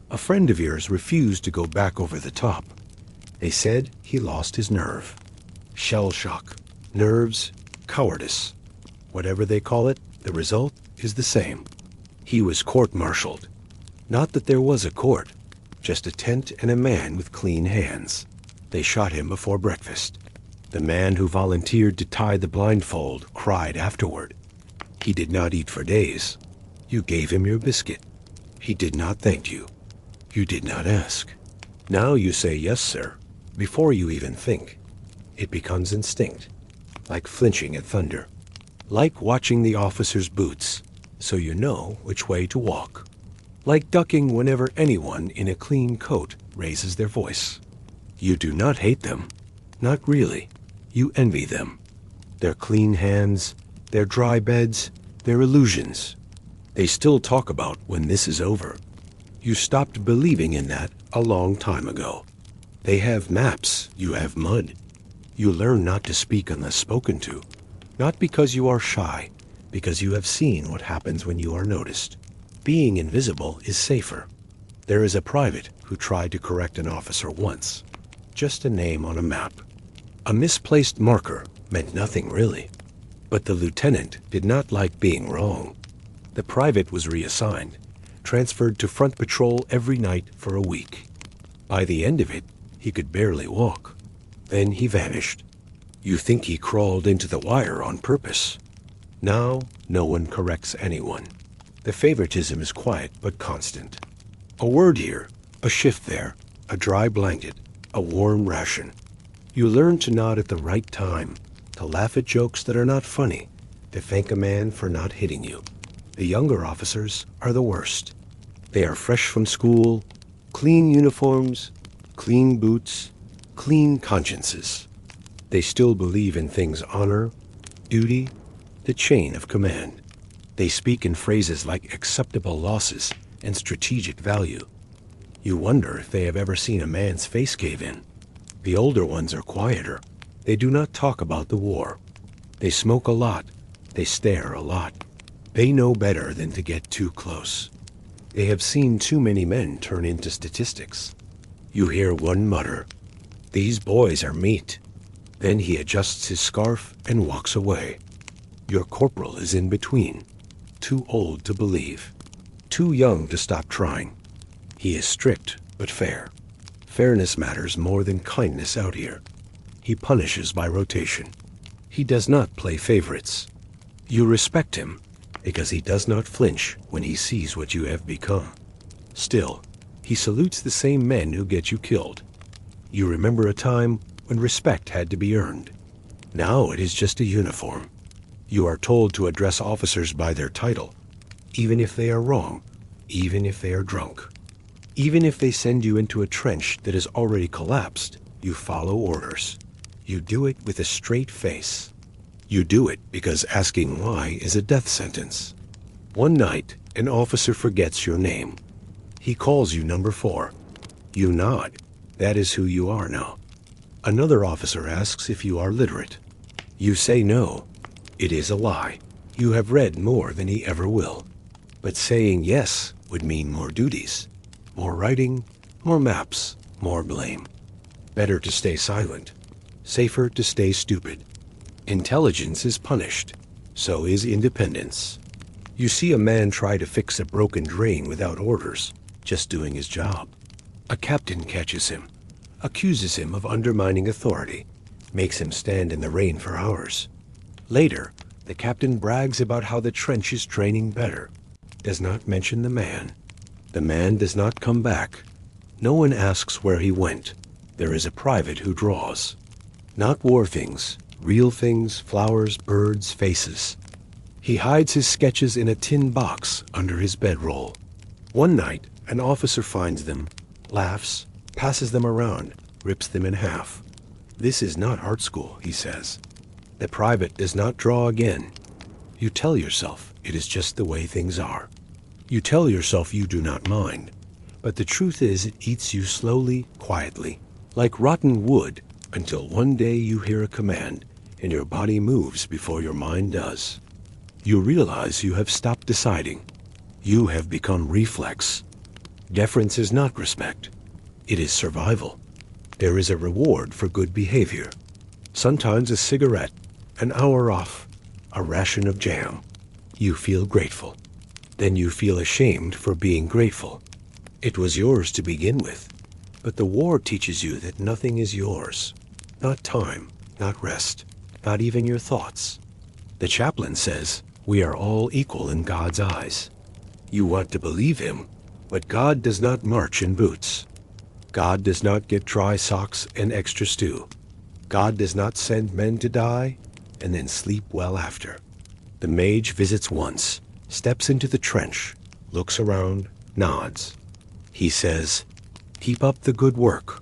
A friend of yours refused to go back over the top. They said he lost his nerve. Shell shock, nerves, cowardice. Whatever they call it, the result is the same. He was court-martialed. Not that there was a court, just a tent and a man with clean hands. They shot him before breakfast. The man who volunteered to tie the blindfold cried afterward. He did not eat for days. You gave him your biscuit. He did not thank you. You did not ask. Now you say yes, sir, before you even think. It becomes instinct, like flinching at thunder, like watching the officer's boots, so you know which way to walk, like ducking whenever anyone in a clean coat raises their voice. You do not hate them, not really. You envy them. Their clean hands, their dry beds, their illusions. They still talk about when this is over. You stopped believing in that a long time ago. They have maps, you have mud. You learn not to speak unless spoken to, not because you are shy, because you have seen what happens when you are noticed. Being invisible is safer. There is a private who tried to correct an officer once. Just a name on a map. A misplaced marker meant nothing really. But the lieutenant did not like being wrong. The private was reassigned, transferred to front patrol every night for a week. By the end of it, he could barely walk. Then he vanished. You think he crawled into the wire on purpose. Now, no one corrects anyone. The favoritism is quiet but constant. A word here, a shift there, a dry blanket, a warm ration. You learn to nod at the right time, to laugh at jokes that are not funny, to thank a man for not hitting you. The younger officers are the worst. They are fresh from school, clean uniforms, clean boots, clean consciences. They still believe in things honor, duty, the chain of command. They speak in phrases like acceptable losses and strategic value. You wonder if they have ever seen a man's face cave in. The older ones are quieter. They do not talk about the war. They smoke a lot. They stare a lot. They know better than to get too close. They have seen too many men turn into statistics. You hear one mutter, "These boys are meat." Then he adjusts his scarf and walks away. Your corporal is in between, too old to believe, too young to stop trying. He is strict but fair. Fairness matters more than kindness out here. He punishes by rotation. He does not play favorites. You respect him because he does not flinch when he sees what you have become. Still, he salutes the same men who get you killed. You remember a time when respect had to be earned. Now it is just a uniform. You are told to address officers by their title, even if they are wrong, even if they are drunk. Even if they send you into a trench that has already collapsed, you follow orders. You do it with a straight face. You do it because asking why is a death sentence. One night, an officer forgets your name. He calls you number 4. You nod. That is who you are now. Another officer asks if you are literate. You say no. It is a lie. You have read more than he ever will. But saying yes would mean more duties, more writing, more maps, more blame. Better to stay silent. Safer to stay stupid. Intelligence is punished. So is independence. You see a man try to fix a broken drain without orders, just doing his job. A captain catches him, accuses him of undermining authority, makes him stand in the rain for hours. Later, the captain brags about how the trench is training better, does not mention the man. The man does not come back. No one asks where he went. There is a private who draws. Not war things, real things, flowers, birds, faces. He hides his sketches in a tin box under his bedroll. One night, an officer finds them, laughs, passes them around, rips them in half. This is not art school, he says. The private does not draw again. You tell yourself it is just the way things are. You tell yourself you do not mind. But the truth is it eats you slowly, quietly, like rotten wood, until one day you hear a command and your body moves before your mind does. You realize you have stopped deciding. You have become reflex. Deference is not respect. It is survival. There is a reward for good behavior. Sometimes a cigarette, an hour off, a ration of jam. You feel grateful. Then you feel ashamed for being grateful. It was yours to begin with. But the war teaches you that nothing is yours. Not time, not rest, not even your thoughts. The chaplain says, we are all equal in God's eyes. You want to believe him, but God does not march in boots. God does not get dry socks and extra stew. God does not send men to die and then sleep well after. The mage visits once, steps into the trench, looks around, nods. He says, keep up the good work,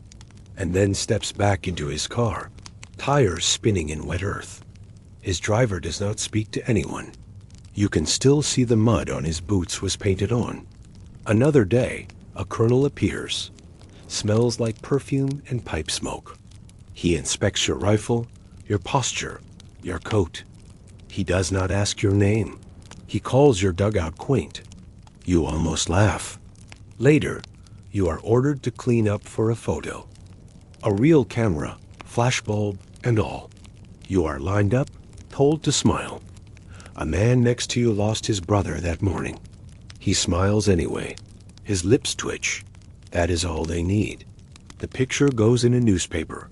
and then steps back into his car, tires spinning in wet earth. His driver does not speak to anyone. You can still see the mud on his boots was painted on. Another day, a colonel appears. Smells like perfume and pipe smoke. He inspects your rifle, your posture, your coat. He does not ask your name. He calls your dugout quaint. You almost laugh. Later, you are ordered to clean up for a photo. A real camera, flashbulb, and all. You are lined up, told to smile. A man next to you lost his brother that morning. He smiles anyway. His lips twitch. That is all they need. The picture goes in a newspaper.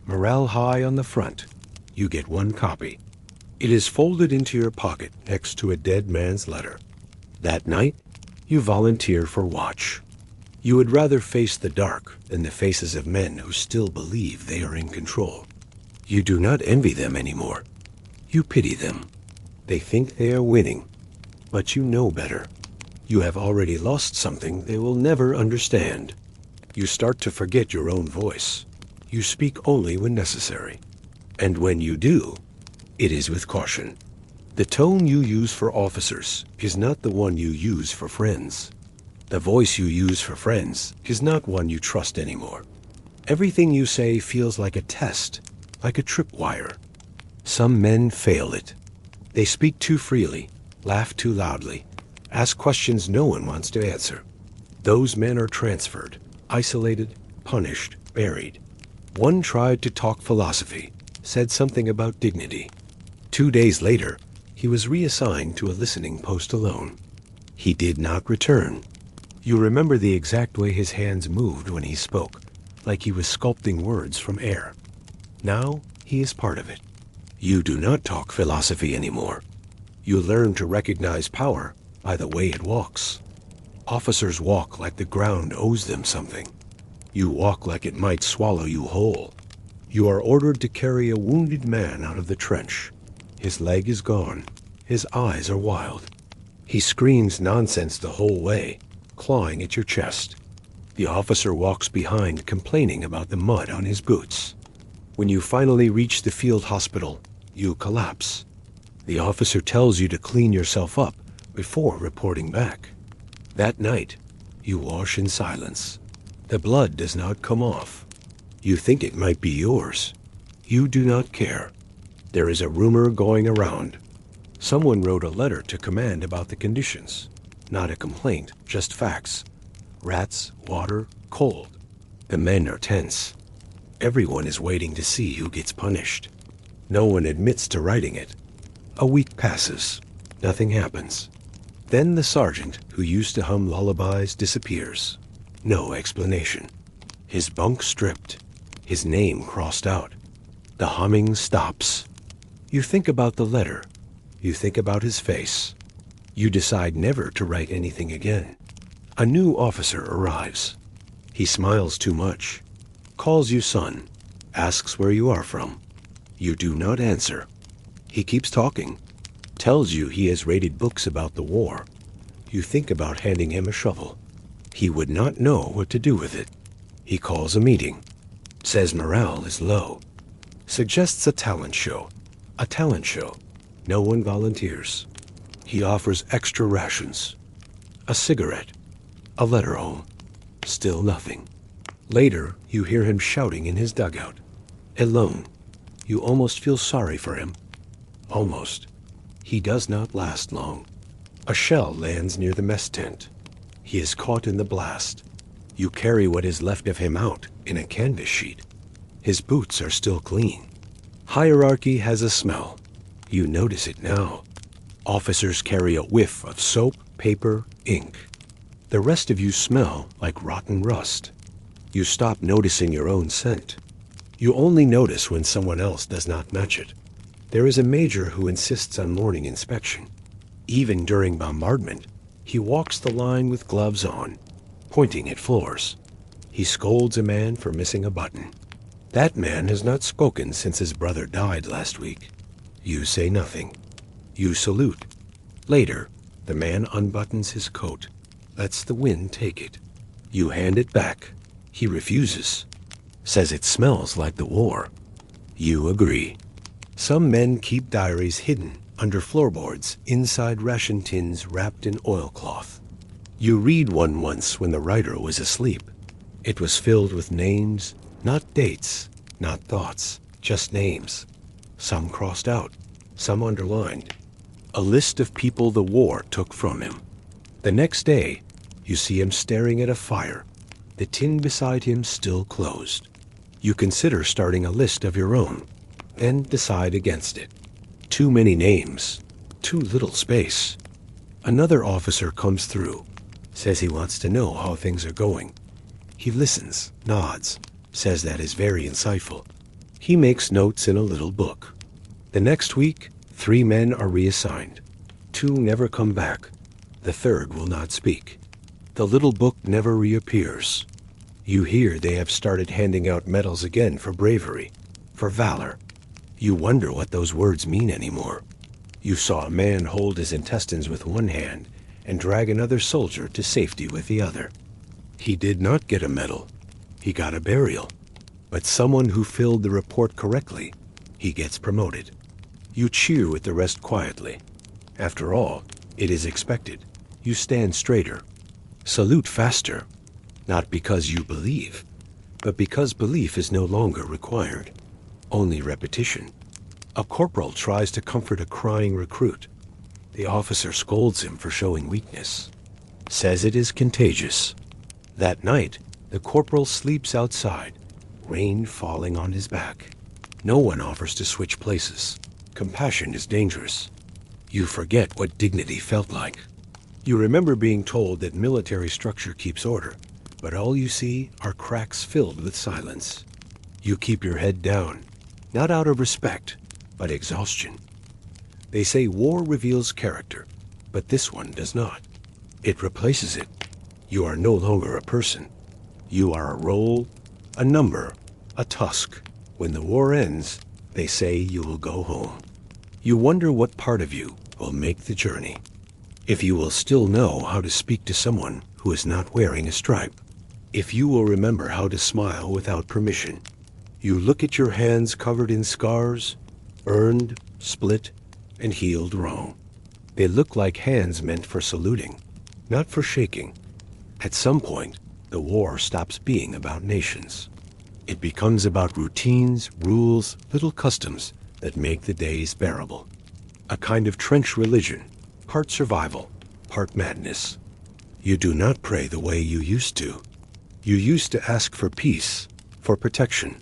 Morale high on the front. You get one copy. It is folded into your pocket next to a dead man's letter. That night, you volunteer for watch. You would rather face the dark than the faces of men who still believe they are in control. You do not envy them anymore. You pity them. They think they are winning, but you know better. You have already lost something they will never understand. You start to forget your own voice. You speak only when necessary. And when you do, it is with caution. The tone you use for officers is not the one you use for friends. The voice you use for friends is not one you trust anymore. Everything you say feels like a test, like a tripwire. Some men fail it. They speak too freely, laugh too loudly, ask questions no one wants to answer. Those men are transferred, isolated, punished, buried. One tried to talk philosophy, said something about dignity. 2 days later, he was reassigned to a listening post alone. He did not return. You remember the exact way his hands moved when he spoke, like he was sculpting words from air. Now he is part of it. You do not talk philosophy anymore. You learn to recognize power by the way it walks. Officers walk like the ground owes them something. You walk like it might swallow you whole. You are ordered to carry a wounded man out of the trench. His leg is gone. His eyes are wild. He screams nonsense the whole way, clawing at your chest. The officer walks behind, complaining about the mud on his boots. When you finally reach the field hospital, you collapse. The officer tells you to clean yourself up before reporting back. That night, you wash in silence. The blood does not come off. You think it might be yours. You do not care. There is a rumor going around. Someone wrote a letter to command about the conditions. Not a complaint, just facts. Rats, water, cold. The men are tense. Everyone is waiting to see who gets punished. No one admits to writing it. A week passes. Nothing happens. Then the sergeant, who used to hum lullabies, disappears. No explanation. His bunk stripped. His name crossed out. The humming stops. You think about the letter. You think about his face. You decide never to write anything again. A new officer arrives. He smiles too much. Calls you son. Asks where you are from. You do not answer. He keeps talking. Tells you he has rated books about the war. You think about handing him a shovel. He would not know what to do with it. He calls a meeting. Says morale is low. Suggests a talent show. A talent show. No one volunteers. He offers extra rations. A cigarette. A letter home. Still nothing. Later, you hear him shouting in his dugout. Alone. You almost feel sorry for him. Almost. He does not last long. A shell lands near the mess tent. He is caught in the blast. You carry what is left of him out in a canvas sheet. His boots are still clean. Hierarchy has a smell. You notice it now. Officers carry a whiff of soap, paper, ink. The rest of you smell like rotten rust. You stop noticing your own scent. You only notice when someone else does not match it. There is a major who insists on morning inspection. Even during bombardment, he walks the line with gloves on, pointing at floors. He scolds a man for missing a button. That man has not spoken since his brother died last week. You say nothing. You salute. Later, the man unbuttons his coat, lets the wind take it. You hand it back. He refuses. Says it smells like the war. You agree. Some men keep diaries hidden under floorboards inside ration tins wrapped in oilcloth. You read one once when the writer was asleep. It was filled with names, not dates, not thoughts, just names. Some crossed out, some underlined. A list of people the war took from him. The next day, you see him staring at a fire, the tin beside him still closed. You consider starting a list of your own, then decide against it. Too many names, too little space. Another officer comes through, says he wants to know how things are going. He listens, nods, says that is very insightful. He makes notes in a little book. The next week, 3 men are reassigned. 2 never come back. The third will not speak. The little book never reappears. You hear they have started handing out medals again for bravery, for valor. You wonder what those words mean anymore. You saw a man hold his intestines with one hand and drag another soldier to safety with the other. He did not get a medal. He got a burial. But someone who filled the report correctly, he gets promoted. You cheer with the rest quietly. After all, it is expected. You stand straighter. Salute faster. Not because you believe, but because belief is no longer required. Only repetition. A corporal tries to comfort a crying recruit. The officer scolds him for showing weakness. Says it is contagious. That night, the corporal sleeps outside, rain falling on his back. No one offers to switch places. Compassion is dangerous. You forget what dignity felt like. You remember being told that military structure keeps order, but all you see are cracks filled with silence. You keep your head down, not out of respect, but exhaustion. They say war reveals character, but this one does not. It replaces it. You are no longer a person. You are a role, a number, a tusk. When the war ends, they say you will go home. You wonder what part of you will make the journey. If you will still know how to speak to someone who is not wearing a stripe. If you will remember how to smile without permission. You look at your hands covered in scars, burned, split, and healed wrong. They look like hands meant for saluting, not for shaking. At some point, the war stops being about nations. It becomes about routines, rules, little customs that make the days bearable. A kind of trench religion, part survival, part madness. You do not pray the way you used to. You used to ask for peace, for protection.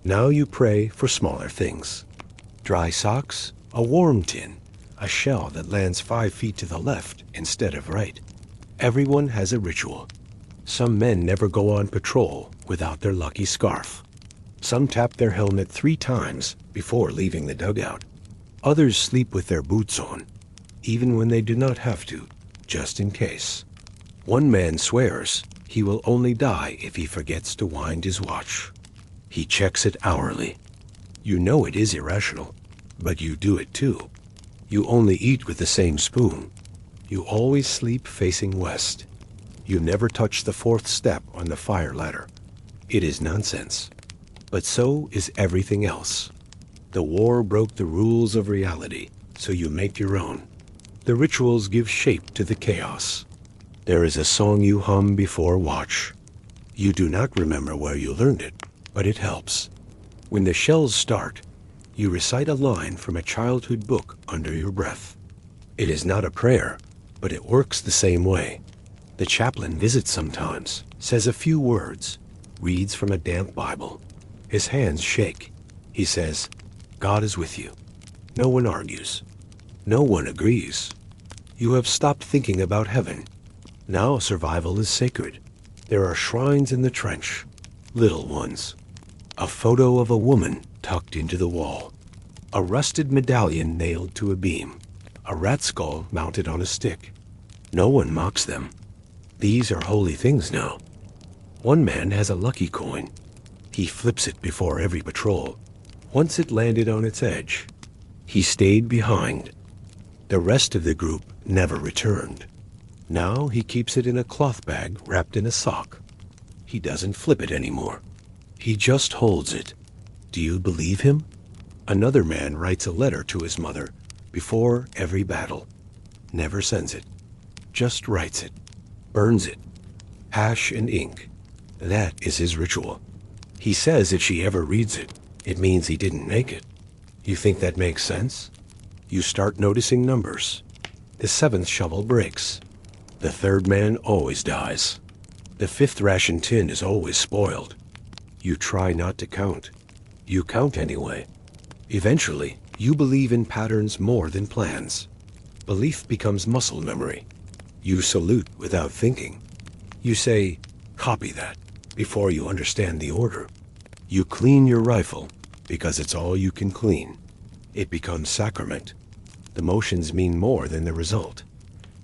Now you pray for smaller things. Dry socks, a warm tin, a shell that lands 5 feet to the left instead of right. Everyone has a ritual. Some men never go on patrol without their lucky scarf. Some tap their helmet 3 times before leaving the dugout. Others sleep with their boots on, even when they do not have to, just in case. One man swears he will only die if he forgets to wind his watch. He checks it hourly. You know it is irrational, but you do it too. You only eat with the same spoon. You always sleep facing west. You never touch the 4th step on the fire ladder. It is nonsense. But so is everything else. The war broke the rules of reality, so you make your own. The rituals give shape to the chaos. There is a song you hum before watch. You do not remember where you learned it, but it helps. When the shells start, you recite a line from a childhood book under your breath. It is not a prayer, but it works the same way. The chaplain visits sometimes, says a few words, reads from a damp Bible. His hands shake. He says, God is with you. No one argues. No one agrees. You have stopped thinking about heaven. Now survival is sacred. There are shrines in the trench, little ones. A photo of a woman tucked into the wall. A rusted medallion nailed to a beam. A rat skull mounted on a stick. No one mocks them. These are holy things now. One man has a lucky coin. He flips it before every patrol. Once it landed on its edge. He stayed behind. The rest of the group never returned. Now he keeps it in a cloth bag wrapped in a sock. He doesn't flip it anymore. He just holds it. Do you believe him? Another man writes a letter to his mother before every battle. Never sends it. Just writes it. Burns it. Ash and ink. That is his ritual. He says if she ever reads it, it means he didn't make it. You think that makes sense? You start noticing numbers. The 7th shovel breaks. The 3rd man always dies. The 5th ration tin is always spoiled. You try not to count. You count anyway. Eventually, You believe in patterns more than plans. Belief becomes muscle memory. You salute without thinking. You say, "Copy that," before you understand the order. You clean your rifle because it's all you can clean. It becomes sacrament. The motions mean more than the result.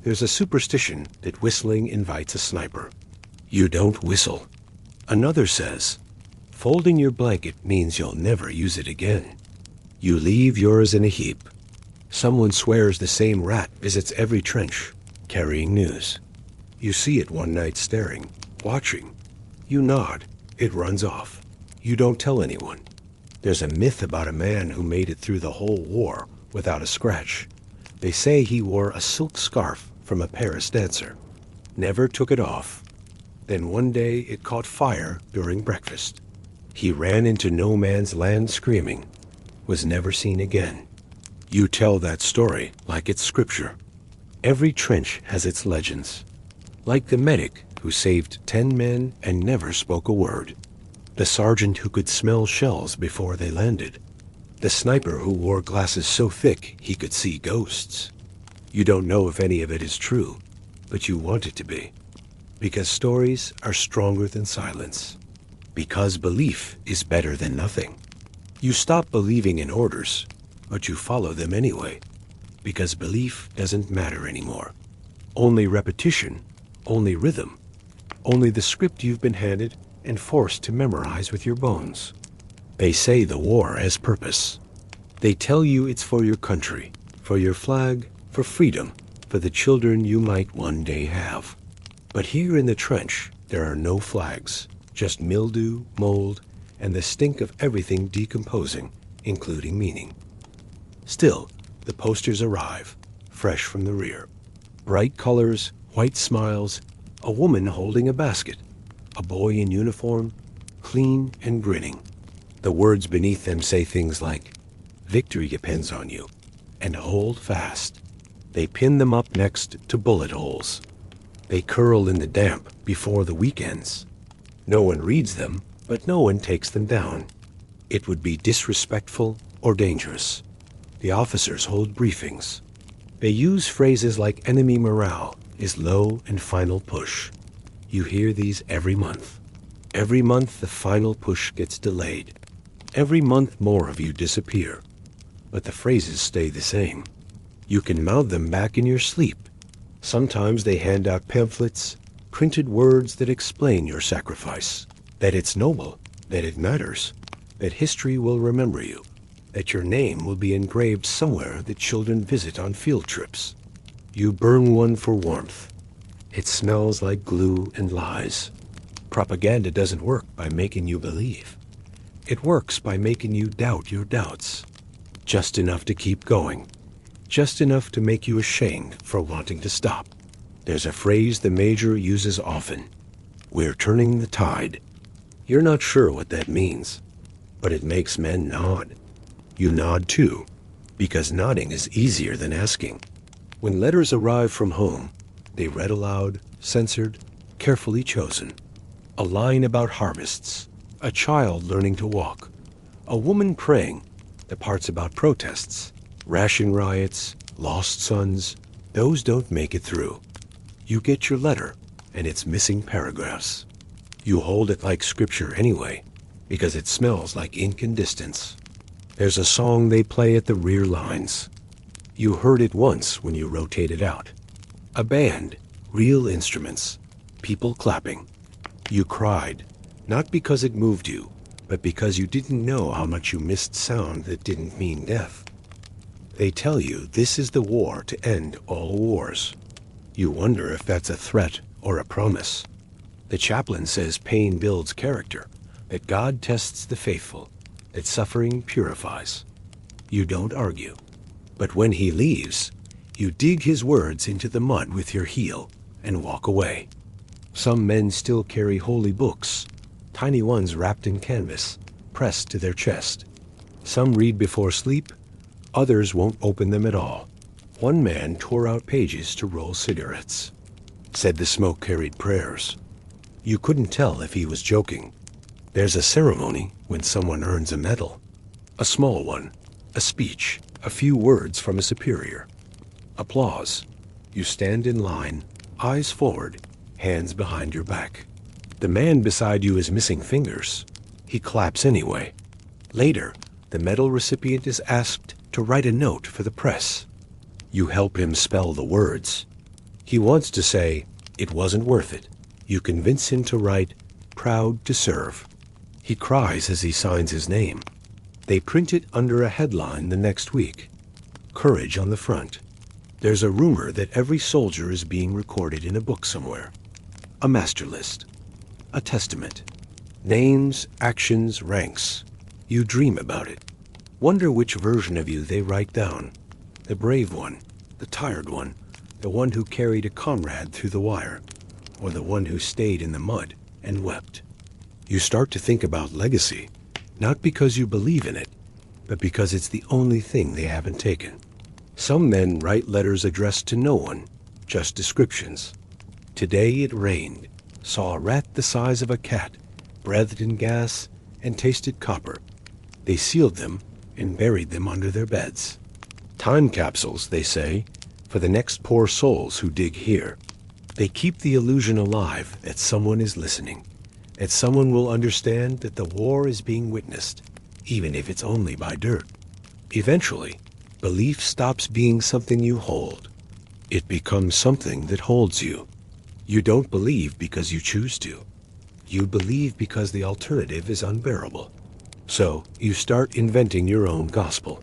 There's a superstition that whistling invites a sniper. You don't whistle. Another says, folding your blanket means you'll never use it again. You leave yours in a heap. Someone swears the same rat visits every trench, carrying news. You see it one night staring, watching. You nod. It runs off. You don't tell anyone. There's a myth about a man who made it through the whole war without a scratch. They say he wore a silk scarf from a Paris dancer. Never took it off. Then one day it caught fire during breakfast. He ran into no man's land screaming. Was never seen again. You tell that story like it's scripture. Every trench has its legends. Like the medic who saved 10 men and never spoke a word. The sergeant who could smell shells before they landed. The sniper who wore glasses so thick he could see ghosts. You don't know if any of it is true, but you want it to be. Because stories are stronger than silence. Because belief is better than nothing. You stop believing in orders, but you follow them anyway. Because belief doesn't matter anymore. Only repetition, only rhythm, only the script you've been handed and forced to memorize with your bones. They say the war has purpose. They tell you it's for your country, for your flag, for freedom, for the children you might one day have. But here in the trench, there are no flags, just mildew, mold, and the stink of everything decomposing, including meaning. Still, the posters arrive, fresh from the rear. Bright colors, white smiles, a woman holding a basket, a boy in uniform, clean and grinning. The words beneath them say things like, "Victory depends on you," and "Hold fast." They pin them up next to bullet holes. They curl in the damp before the weekends. No one reads them, but no one takes them down. It would be disrespectful or dangerous. The officers hold briefings. They use phrases like enemy morale is low and final push. You hear these every month. Every month the final push gets delayed. Every month more of you disappear. But the phrases stay the same. You can mouth them back in your sleep. Sometimes they hand out pamphlets, printed words that explain your sacrifice, that it's noble, that it matters, that history will remember you, that your name will be engraved somewhere that children visit on field trips. You burn one for warmth. It smells like glue and lies. Propaganda doesn't work by making you believe. It works by making you doubt your doubts. Just enough to keep going. Just enough to make you ashamed for wanting to stop. There's a phrase the major uses often. We're turning the tide. You're not sure what that means, but it makes men nod. You nod too, because nodding is easier than asking. When letters arrive from home, they read aloud, censored, carefully chosen. A line about harvests, a child learning to walk, a woman praying, the parts about protests, ration riots, lost sons, those don't make it through. You get your letter, and it's missing paragraphs. You hold it like scripture anyway, because it smells like ink and distance. There's a song they play at the rear lines. You heard it once when you rotated out. A band, real instruments, people clapping. You cried, not because it moved you, but because you didn't know how much you missed sound that didn't mean death. They tell you this is the war to end all wars. You wonder if that's a threat or a promise. The chaplain says pain builds character, that God tests the faithful, that suffering purifies. You don't argue. But when he leaves, you dig his words into the mud with your heel and walk away. Some men still carry holy books, tiny ones wrapped in canvas, pressed to their chest. Some read before sleep, others won't open them at all. One man tore out pages to roll cigarettes. Said the smoke carried prayers. You couldn't tell if he was joking. There's a ceremony when someone earns a medal. A small one, A speech, a few words from a superior. Applause. You stand in line, eyes forward, hands behind your back. The man beside you is missing fingers. He claps anyway. Later, the medal recipient is asked to write a note for the press. You help him spell the words. He wants to say, "It wasn't worth it." You convince him to write, "Proud to serve." He cries as he signs his name. They print it under a headline the next week. Courage on the front. There's a rumor that every soldier is being recorded in a book somewhere. A master list. A testament. Names, actions, ranks. You dream about it. Wonder which version of you they write down. The brave one, the tired one, the one who carried a comrade through the wire, or the one who stayed in the mud and wept. You start to think about legacy, not because you believe in it, but because it's the only thing they haven't taken. Some men write letters addressed to no one, just descriptions. Today it rained, saw a rat the size of a cat, breathed in gas, and tasted copper. They sealed them and buried them under their beds. Time capsules, they say, for the next poor souls who dig here. They keep the illusion alive that someone is listening, that someone will understand that the war is being witnessed, even if it's only by dirt. Eventually, belief stops being something you hold. It becomes something that holds you. You don't believe because you choose to. You believe because the alternative is unbearable. So you start inventing your own gospel.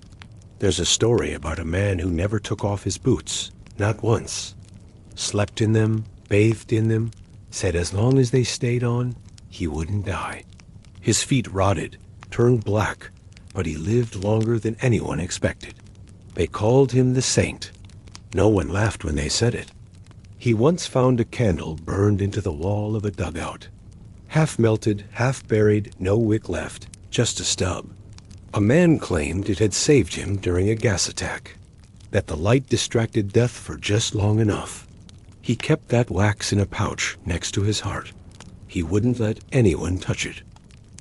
There's a story about a man who never took off his boots, not once. Slept in them, bathed in them, said as long as they stayed on, he wouldn't die. His feet rotted, turned black, but he lived longer than anyone expected. They called him the saint. No one laughed when they said it. He once found a candle burned into the wall of a dugout. Half melted, half buried, no wick left, just a stub. A man claimed it had saved him during a gas attack, that the light distracted death for just long enough. He kept that wax in a pouch next to his heart. He wouldn't let anyone touch it.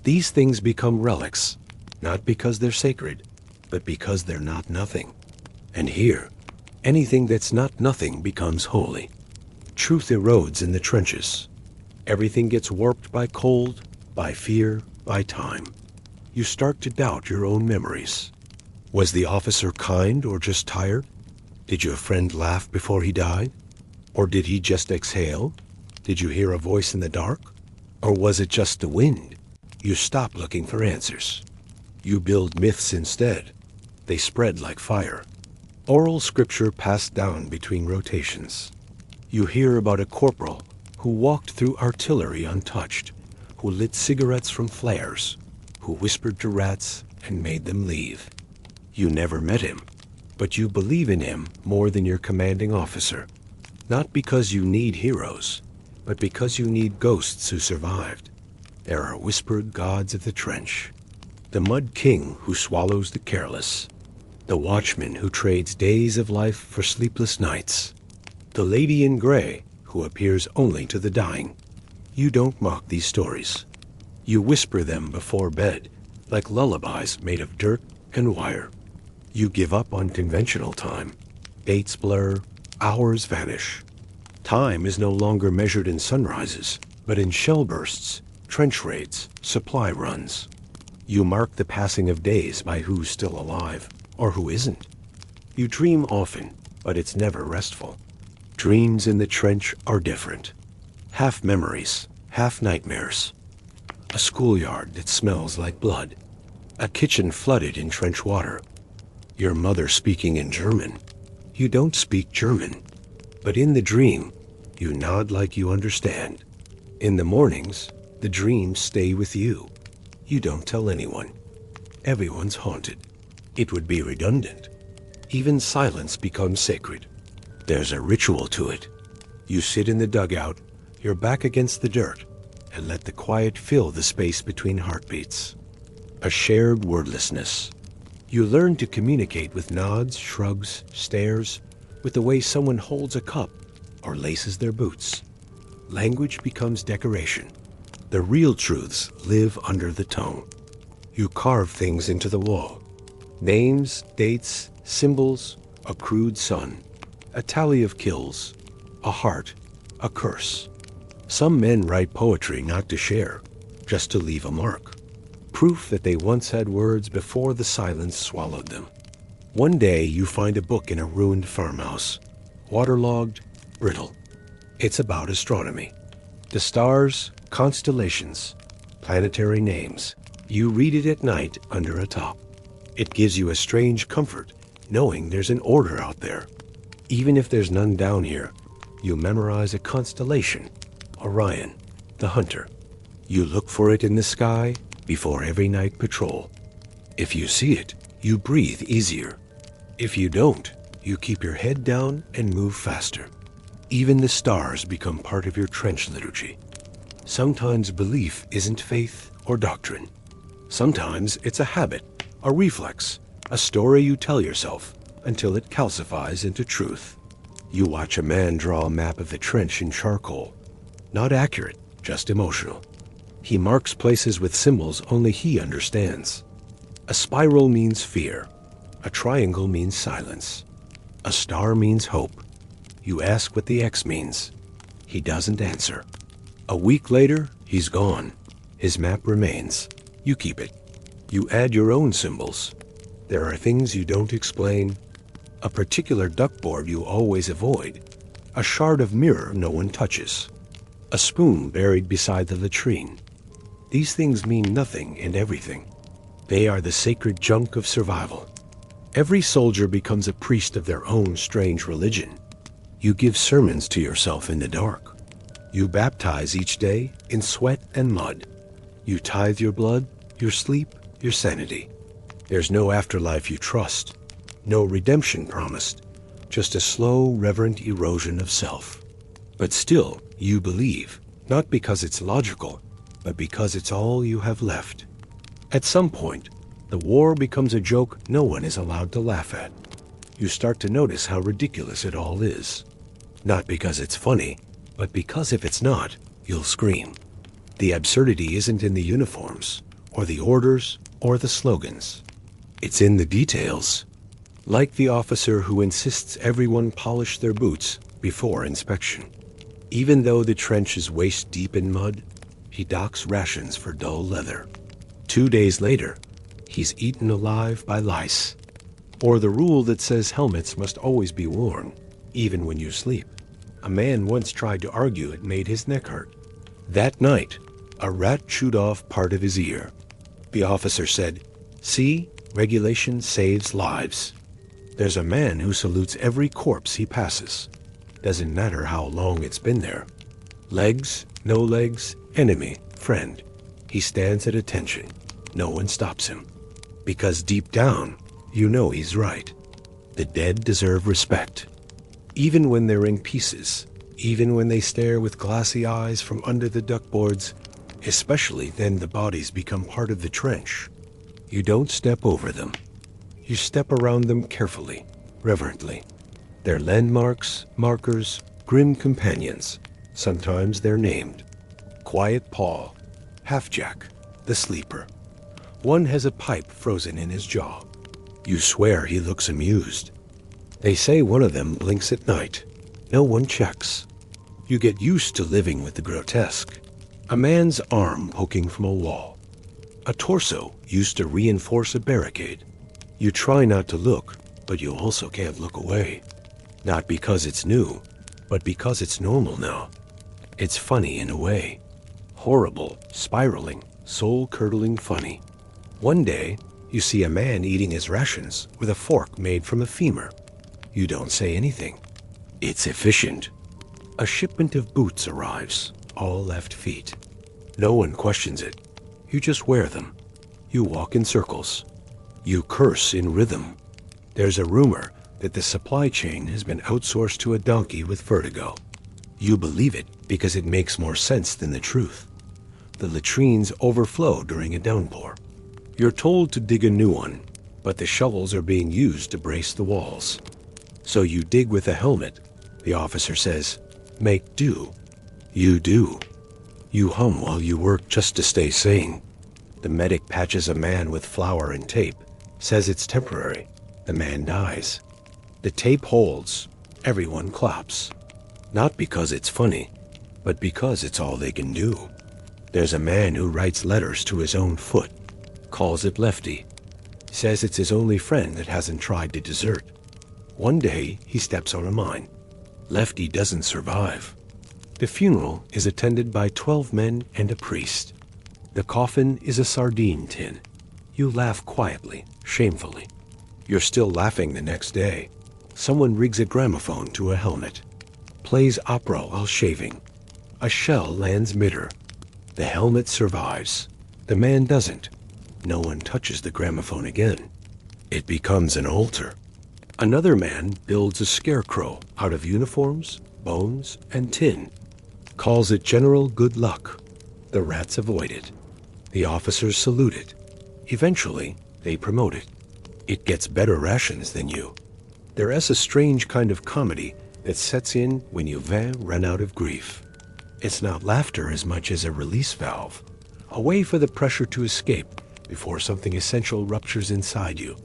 These things become relics, not because they're sacred, but because they're not nothing. And here, anything that's not nothing becomes holy. Truth erodes in the trenches. Everything gets warped by cold, by fear, by time. You start to doubt your own memories. Was the officer kind or just tired? Did your friend laugh before he died? Or did he just exhale? Did you hear a voice in the dark? Or was it just the wind? You stop looking for answers. You build myths instead. They spread like fire. Oral scripture passed down between rotations. You hear about a corporal who walked through artillery untouched, who lit cigarettes from flares, who whispered to rats and made them leave. You never met him, but you believe in him more than your commanding officer. Not because you need heroes, but because you need ghosts who survived. There are whispered gods of the trench. The mud king who swallows the careless. The watchman who trades days of life for sleepless nights. The lady in gray who appears only to the dying. You don't mock these stories. You whisper them before bed, like lullabies made of dirt and wire. You give up on conventional time. Dates blur, hours vanish. Time is no longer measured in sunrises, but in shell bursts, trench raids, supply runs. You mark the passing of days by who's still alive, or who isn't. You dream often, but it's never restful. Dreams in the trench are different. Half memories, half nightmares. A schoolyard that smells like blood. A kitchen flooded in trench water. Your mother speaking in German. You don't speak German, but in the dream, you nod like you understand. In the mornings, the dreams stay with you. You don't tell anyone. Everyone's haunted. It would be redundant. Even silence becomes sacred. There's a ritual to it. You sit in the dugout, your back against the dirt, and let the quiet fill the space between heartbeats. A shared wordlessness. You learn to communicate with nods, shrugs, stares, with the way someone holds a cup or laces their boots. Language becomes decoration. The real truths live under the tongue. You carve things into the wall. Names, dates, symbols, a crude sun, a tally of kills, a heart, a curse. Some men write poetry not to share, just to leave a mark. Proof that they once had words before the silence swallowed them. One day you find a book in a ruined farmhouse, waterlogged, brittle. It's about astronomy. The stars, constellations, planetary names. You read it at night under a top. It gives you a strange comfort, knowing there's an order out there. Even if there's none down here, you memorize a constellation, Orion, the hunter. You look for it in the sky before every night patrol. If you see it, you breathe easier. If you don't, you keep your head down and move faster. Even the stars become part of your trench liturgy. Sometimes belief isn't faith or doctrine. Sometimes it's a habit, a reflex, a story you tell yourself until it calcifies into truth. You watch a man draw a map of the trench in charcoal. Not accurate, just emotional. He marks places with symbols only he understands. A spiral means fear. A triangle means silence. A star means hope. You ask what the X means. He doesn't answer. A week later, he's gone. His map remains. You keep it. You add your own symbols. There are things you don't explain. A particular duckboard you always avoid. A shard of mirror no one touches. A spoon buried beside the latrine. These things mean nothing and everything. They are the sacred junk of survival. Every soldier becomes a priest of their own strange religion. You give sermons to yourself in the dark. You baptize each day in sweat and mud. You tithe your blood, your sleep, your sanity. There's no afterlife you trust, no redemption promised, just a slow, reverent erosion of self. But still, you believe, not because it's logical, but because it's all you have left. At some point, the war becomes a joke no one is allowed to laugh at. You start to notice how ridiculous it all is. Not because it's funny, but because if it's not, you'll scream. The absurdity isn't in the uniforms, or the orders, or the slogans. It's in the details. Like the officer who insists everyone polish their boots before inspection. Even though the trench is waist deep in mud, he docks rations for dull leather. 2 days later, he's eaten alive by lice. Or the rule that says helmets must always be worn, even when you sleep. A man once tried to argue it made his neck hurt. That night, a rat chewed off part of his ear. The officer said, "See, regulation saves lives." There's a man who salutes every corpse he passes. Doesn't matter how long it's been there. Legs, no legs, enemy, friend. He stands at attention. No one stops him. Because deep down, you know he's right. The dead deserve respect. Even when they're in pieces, even when they stare with glassy eyes from under the duckboards, especially then the bodies become part of the trench. You don't step over them. You step around them carefully, reverently. They're landmarks, markers, grim companions. Sometimes they're named. Quiet Paul, Half-Jack, the sleeper. One has a pipe frozen in his jaw. You swear he looks amused. They say one of them blinks at night. No one checks. You get used to living with the grotesque. A man's arm poking from a wall. A torso used to reinforce a barricade. You try not to look, but you also can't look away. Not because it's new, but because it's normal now. It's funny in a way. Horrible, spiraling, soul-curdling funny. One day, you see a man eating his rations with a fork made from a femur. You don't say anything. It's efficient. A shipment of boots arrives, all left feet. No one questions it. You just wear them. You walk in circles. You curse in rhythm. There's a rumor that the supply chain has been outsourced to a donkey with vertigo. You believe it because it makes more sense than the truth. The latrines overflow during a downpour. You're told to dig a new one, but the shovels are being used to brace the walls. So you dig with a helmet. The officer says, "Make do." You do. You hum while you work just to stay sane. The medic patches a man with flour and tape. Says it's temporary. The man dies. The tape holds. Everyone claps. Not because it's funny, but because it's all they can do. There's a man who writes letters to his own foot, calls it Lefty, says it's his only friend that hasn't tried to desert. One day, he steps on a mine. Lefty doesn't survive. The funeral is attended by 12 men and a priest. The coffin is a sardine tin. You laugh quietly, shamefully. You're still laughing the next day. Someone rigs a gramophone to a helmet, plays opera while shaving. A shell lands mid-air. The helmet survives. The man doesn't. No one touches the gramophone again. It becomes an altar. Another man builds a scarecrow out of uniforms, bones, and tin. Calls it General Good Luck. The rats avoid it. The officers salute it. Eventually, they promote it. It gets better rations than you. There is a strange kind of comedy that sets in when you run out of grief. It's not laughter as much as a release valve, a way for the pressure to escape before something essential ruptures inside you.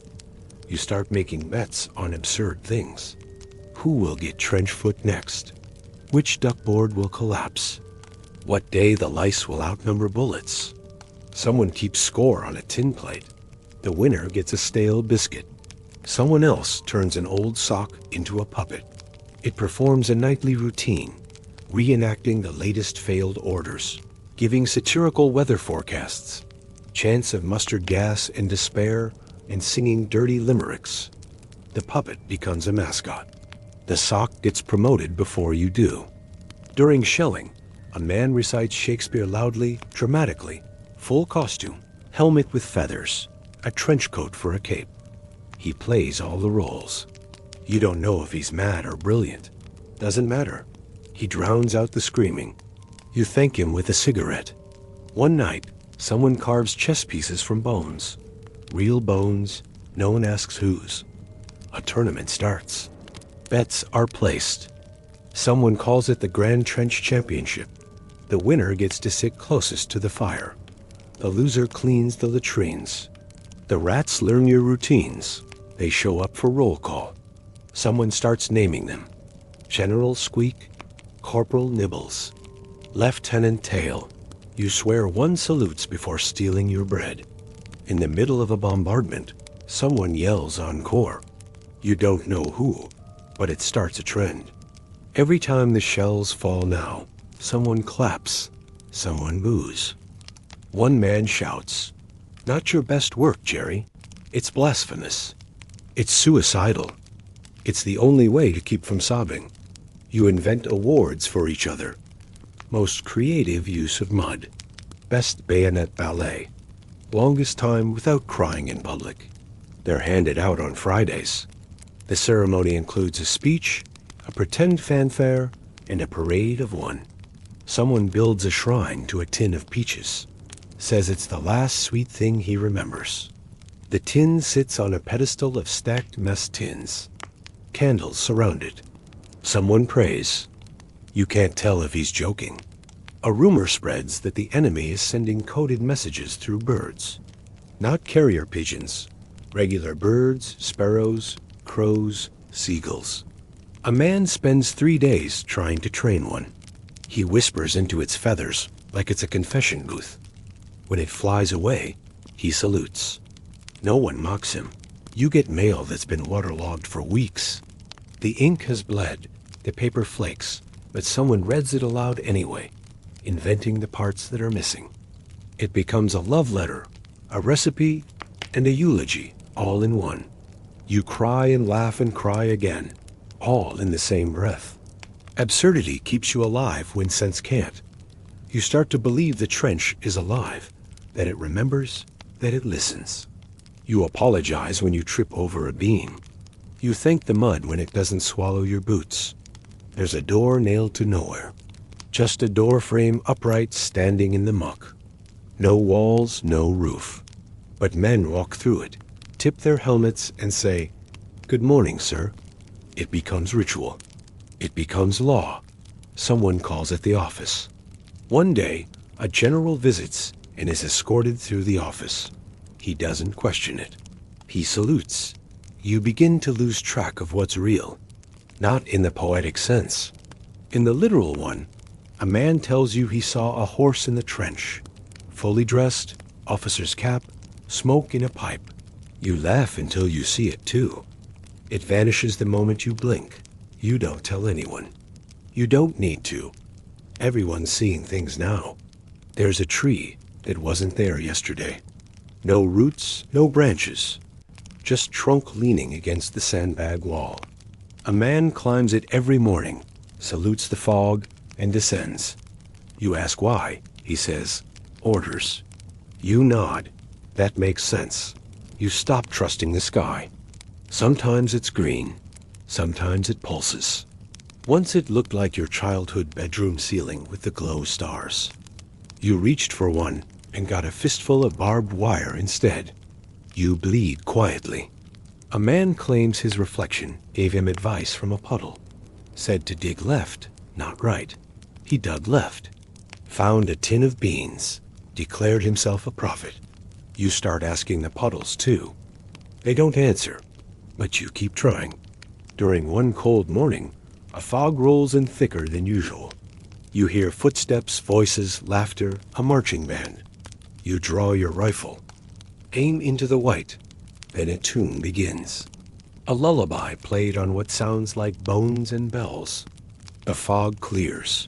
You start making bets on absurd things. Who will get trench foot next? Which duckboard will collapse? What day the lice will outnumber bullets? Someone keeps score on a tin plate. The winner gets a stale biscuit. Someone else turns an old sock into a puppet. It performs a nightly routine, reenacting the latest failed orders, giving satirical weather forecasts, chants of mustard gas and despair, and singing dirty limericks. The puppet becomes a mascot. The sock gets promoted before you do. During shelling, a man recites Shakespeare loudly, dramatically, full costume, helmet with feathers, a trench coat for a cape. He plays all the roles. You don't know if he's mad or brilliant. Doesn't matter. He drowns out the screaming. You thank him with a cigarette. One night, someone carves chess pieces from bones. Real bones, no one asks whose. A tournament starts. Bets are placed. Someone calls it the Grand Trench Championship. The winner gets to sit closest to the fire. The loser cleans the latrines. The rats learn your routines. They show up for roll call. Someone starts naming them. General Squeak, Corporal Nibbles, Lieutenant Tail. You swear 1 salutes before stealing your bread. In the middle of a bombardment, someone yells encore. You don't know who, but it starts a trend. Every time the shells fall now, someone claps, someone boos. One man shouts, "Not your best work, Jerry. It's blasphemous. It's suicidal. It's the only way to keep from sobbing." You invent awards for each other. Most creative use of mud. Best bayonet ballet. Longest time without crying in public. They're handed out on Fridays. The ceremony includes a speech, a pretend fanfare, and a parade of one. Someone builds a shrine to a tin of peaches. Says it's the last sweet thing he remembers. The tin sits on a pedestal of stacked mess tins. Candles surround it. Someone prays. You can't tell if he's joking. A rumor spreads that the enemy is sending coded messages through birds. Not carrier pigeons. Regular birds, sparrows, crows, seagulls. A man spends 3 days trying to train one. He whispers into its feathers like it's a confession booth. When it flies away, he salutes. No one mocks him. You get mail that's been waterlogged for weeks. The ink has bled, the paper flakes, but someone reads it aloud anyway, inventing the parts that are missing. It becomes a love letter, a recipe, and a eulogy, all in one. You cry and laugh and cry again, all in the same breath. Absurdity keeps you alive when sense can't. You start to believe the trench is alive, that it remembers, that it listens. You apologize when you trip over a beam. You thank the mud when it doesn't swallow your boots. There's a door nailed to nowhere. Just a door frame upright standing in the muck. No walls, no roof. But men walk through it, tip their helmets and say, "Good morning, sir." It becomes ritual. It becomes law. Someone calls at the office. One day, a general visits and is escorted through the office. He doesn't question it. He salutes. You begin to lose track of what's real. Not in the poetic sense. In the literal one, a man tells you he saw a horse in the trench. Fully dressed, officer's cap, smoke in a pipe. You laugh until you see it too. It vanishes the moment you blink. You don't tell anyone. You don't need to. Everyone's seeing things now. There's a tree that wasn't there yesterday. No roots, no branches. Just trunk leaning against the sandbag wall. A man climbs it every morning, salutes the fog, and descends. You ask why. He says, orders. You nod. That makes sense. You stop trusting the sky. Sometimes it's green. Sometimes it pulses. Once it looked like your childhood bedroom ceiling with the glow stars. You reached for one and got a fistful of barbed wire instead. You bleed quietly. A man claims his reflection gave him advice from a puddle. Said to dig left, not right. He dug left. Found a tin of beans. Declared himself a prophet. You start asking the puddles too. They don't answer, but you keep trying. During one cold morning, a fog rolls in thicker than usual. You hear footsteps, voices, laughter, a marching band. You draw your rifle. Aim into the white. Then a tune begins. A lullaby played on what sounds like bones and bells. The fog clears.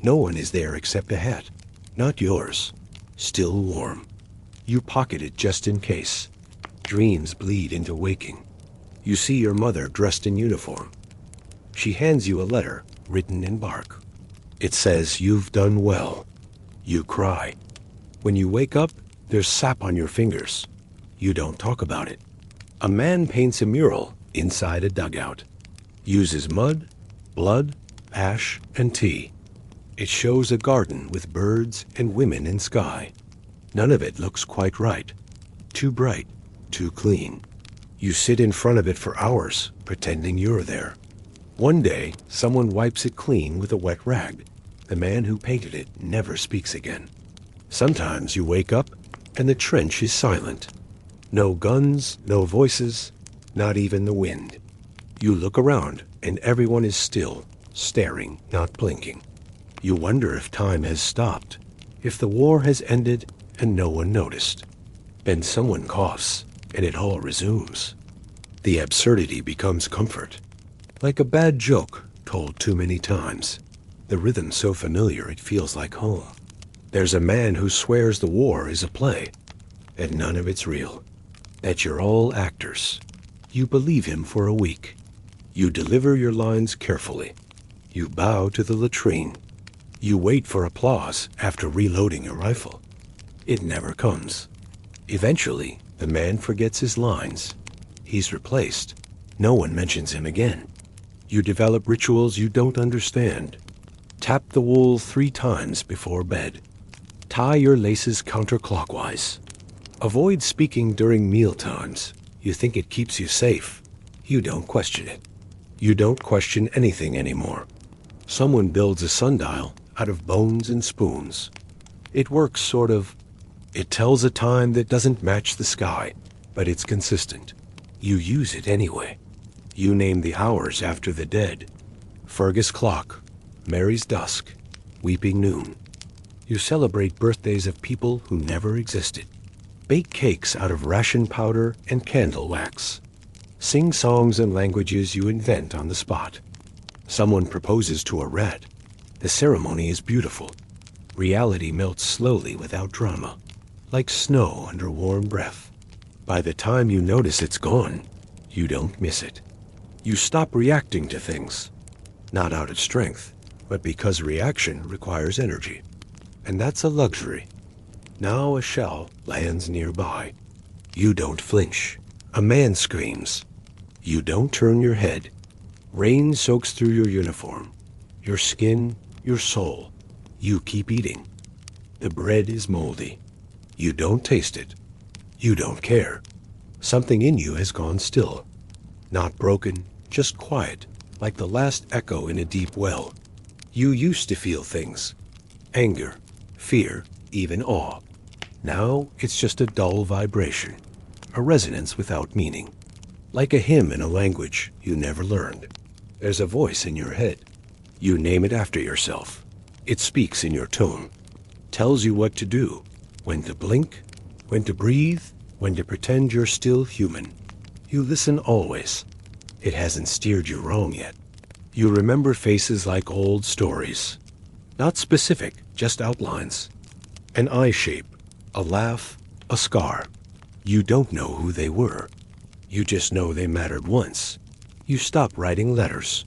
No one is there except a hat. Not yours. Still warm. You pocket it just in case. Dreams bleed into waking. You see your mother dressed in uniform. She hands you a letter written in bark. It says you've done well. You cry. When you wake up, there's sap on your fingers. You don't talk about it. A man paints a mural inside a dugout. Uses mud, blood, ash, and tea. It shows a garden with birds and women and sky. None of it looks quite right. Too bright, too clean. You sit in front of it for hours, pretending you're there. One day, someone wipes it clean with a wet rag. The man who painted it never speaks again. Sometimes you wake up, and the trench is silent. No guns, no voices, not even the wind. You look around, and everyone is still, staring, not blinking. You wonder if time has stopped, if the war has ended, and no one noticed. Then someone coughs, and it all resumes. The absurdity becomes comfort. Like a bad joke told too many times. The rhythm so familiar it feels like home. There's a man who swears the war is a play, and none of it's real. That you're all actors. You believe him for a week. You deliver your lines carefully. You bow to the latrine. You wait for applause after reloading your rifle. It never comes. Eventually, the man forgets his lines. He's replaced. No one mentions him again. You develop rituals you don't understand. Tap the wool 3 times before bed. Tie your laces counterclockwise. Avoid speaking during meal times. You think it keeps you safe. You don't question it. You don't question anything anymore. Someone builds a sundial out of bones and spoons. It works sort of. It tells a time that doesn't match the sky, but it's consistent. You use it anyway. You name the hours after the dead. Fergus clock, Mary's dusk, weeping noon. You celebrate birthdays of people who never existed. Bake cakes out of ration powder and candle wax. Sing songs in languages you invent on the spot. Someone proposes to a rat. The ceremony is beautiful. Reality melts slowly without drama, like snow under warm breath. By the time you notice it's gone, you don't miss it. You stop reacting to things, not out of strength, but because reaction requires energy. And that's a luxury. Now a shell lands nearby. You don't flinch. A man screams. You don't turn your head. Rain soaks through your uniform, your skin, your soul. You keep eating. The bread is moldy. You don't taste it. You don't care. Something in you has gone still. Not broken, just quiet, like the last echo in a deep well. You used to feel things. Anger, fear, even awe. Now it's just a dull vibration. a resonance without meaning. Like a hymn in a language you never learned. There's a voice in your head. You name it after yourself. It speaks in your tone. Tells you what to do, when to blink, when to breathe, when to pretend you're still human. You listen always. It hasn't steered you wrong yet. You remember faces like old stories. Not specific, just outlines. An eye shape, a laugh, a scar. You don't know who they were. You just know they mattered once. You stop writing letters.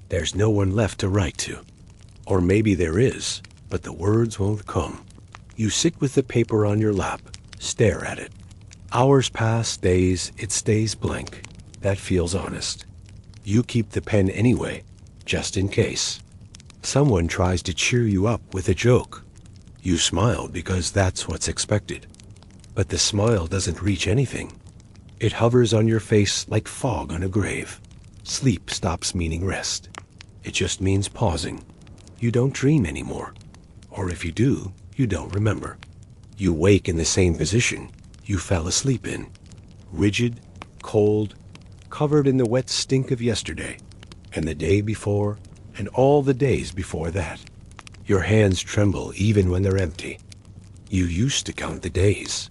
There's no one left to write to. Or maybe there is, but the words won't come. You sit with the paper on your lap, stare at it. Hours pass, days, it stays blank. That feels honest. You keep the pen anyway, just in case. Someone tries to cheer you up with a joke. You smile because that's what's expected. But the smile doesn't reach anything. It hovers on your face like fog on a grave. Sleep stops meaning rest. It just means pausing. You don't dream anymore. Or if you do, you don't remember. You wake in the same position you fell asleep in. Rigid, cold, covered in the wet stink of yesterday, and the day before, and all the days before that. Your hands tremble even when they're empty. You used to count the days.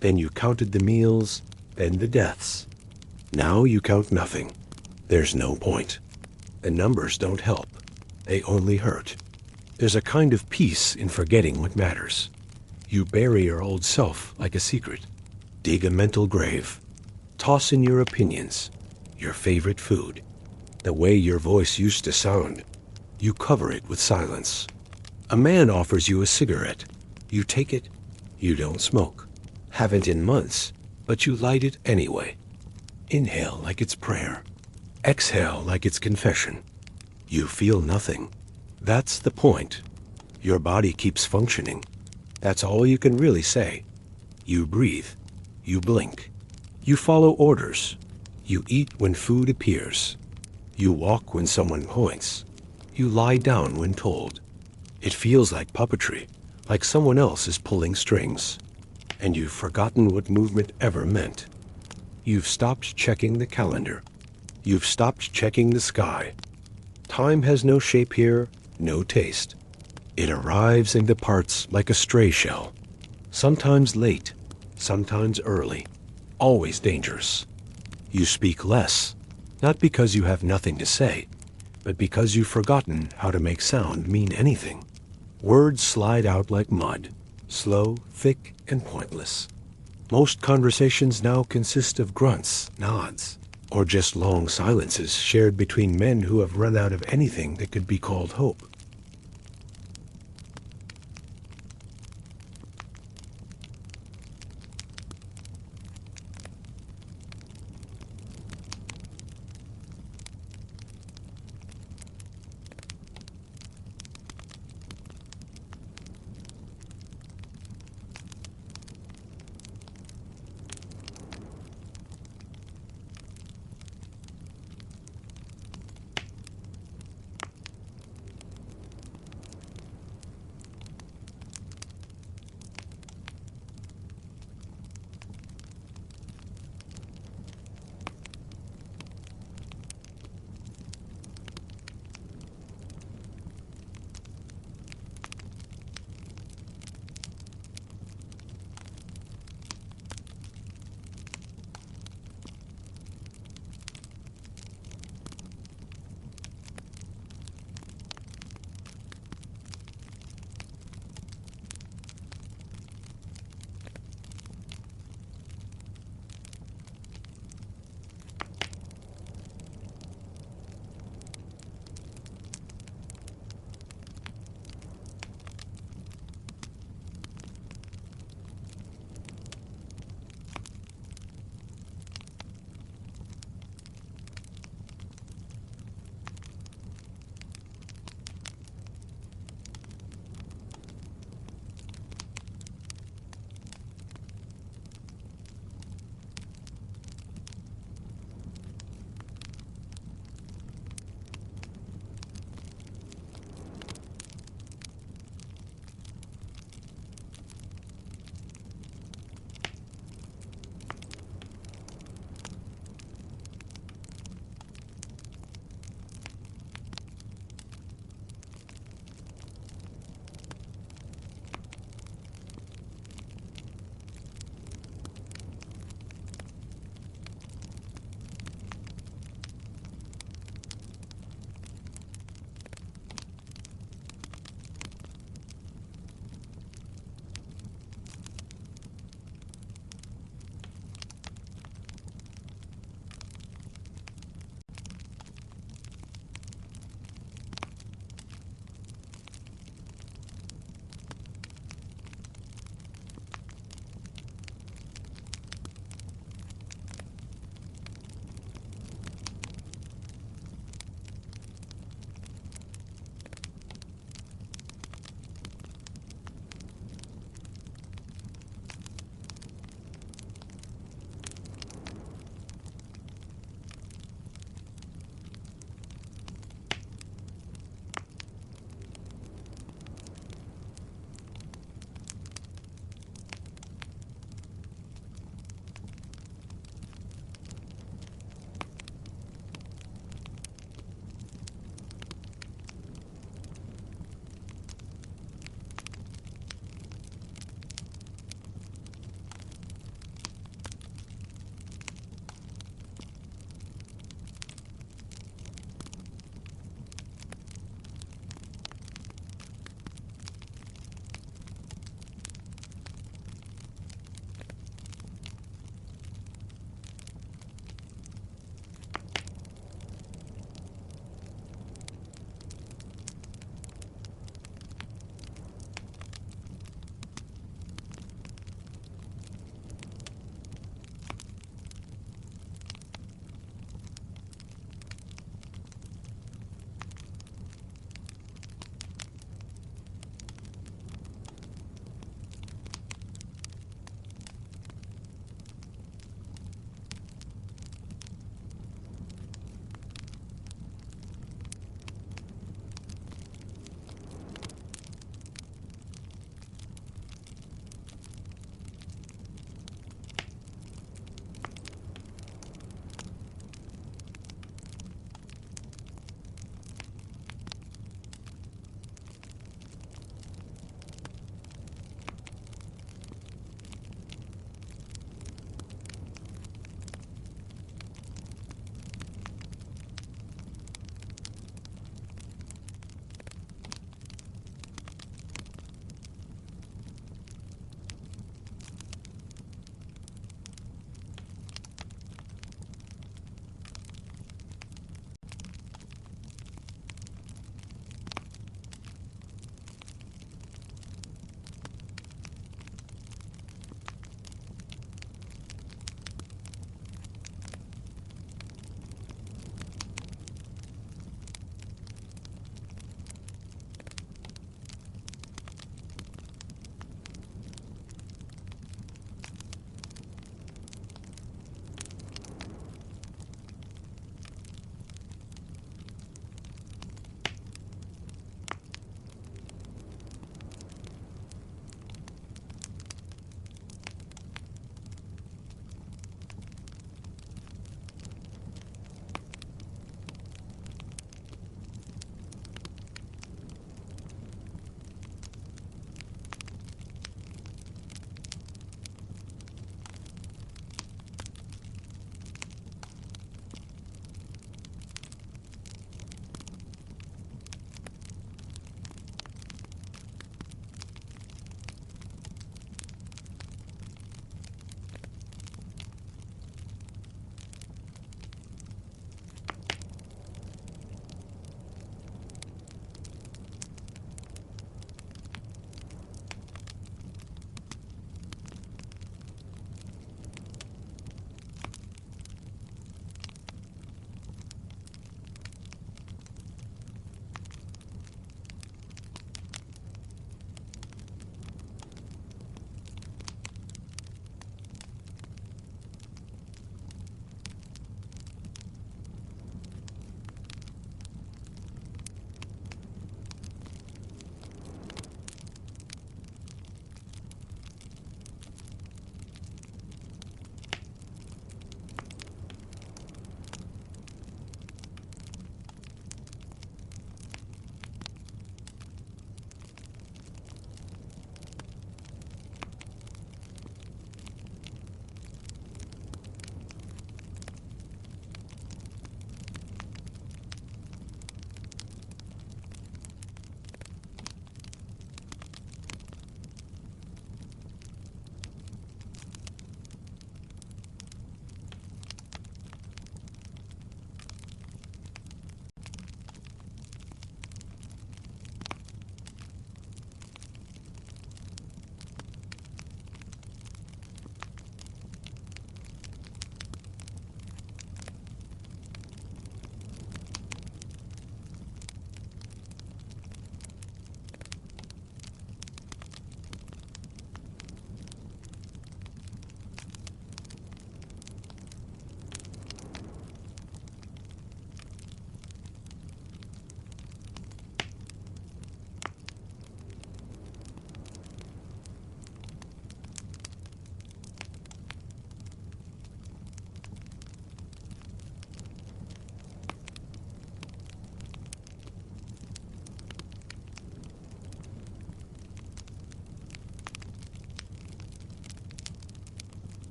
Then you counted the meals, then the deaths. Now you count nothing. There's no point. The numbers don't help. They only hurt. There's a kind of peace in forgetting what matters. You bury your old self like a secret. Dig a mental grave. Toss in your opinions, your favorite food, the way your voice used to sound. You cover it with silence. A man offers you a cigarette. You take it. You don't smoke. Haven't in months, but you light it anyway. Inhale like it's prayer. Exhale like it's confession. You feel nothing. That's the point. Your body keeps functioning. That's all you can really say. You breathe. You blink. You follow orders. You eat when food appears. You walk when someone points. You lie down when told. It feels like puppetry, like someone else is pulling strings. And you've forgotten what movement ever meant. You've stopped checking the calendar. You've stopped checking the sky. Time has no shape here, no taste. It arrives and departs like a stray shell. Sometimes late, sometimes early, always dangerous. You speak less, not because you have nothing to say, but because you've forgotten how to make sound mean anything. Words slide out like mud, slow, thick, and pointless. Most conversations now consist of grunts, nods, or just long silences shared between men who have run out of anything that could be called hope.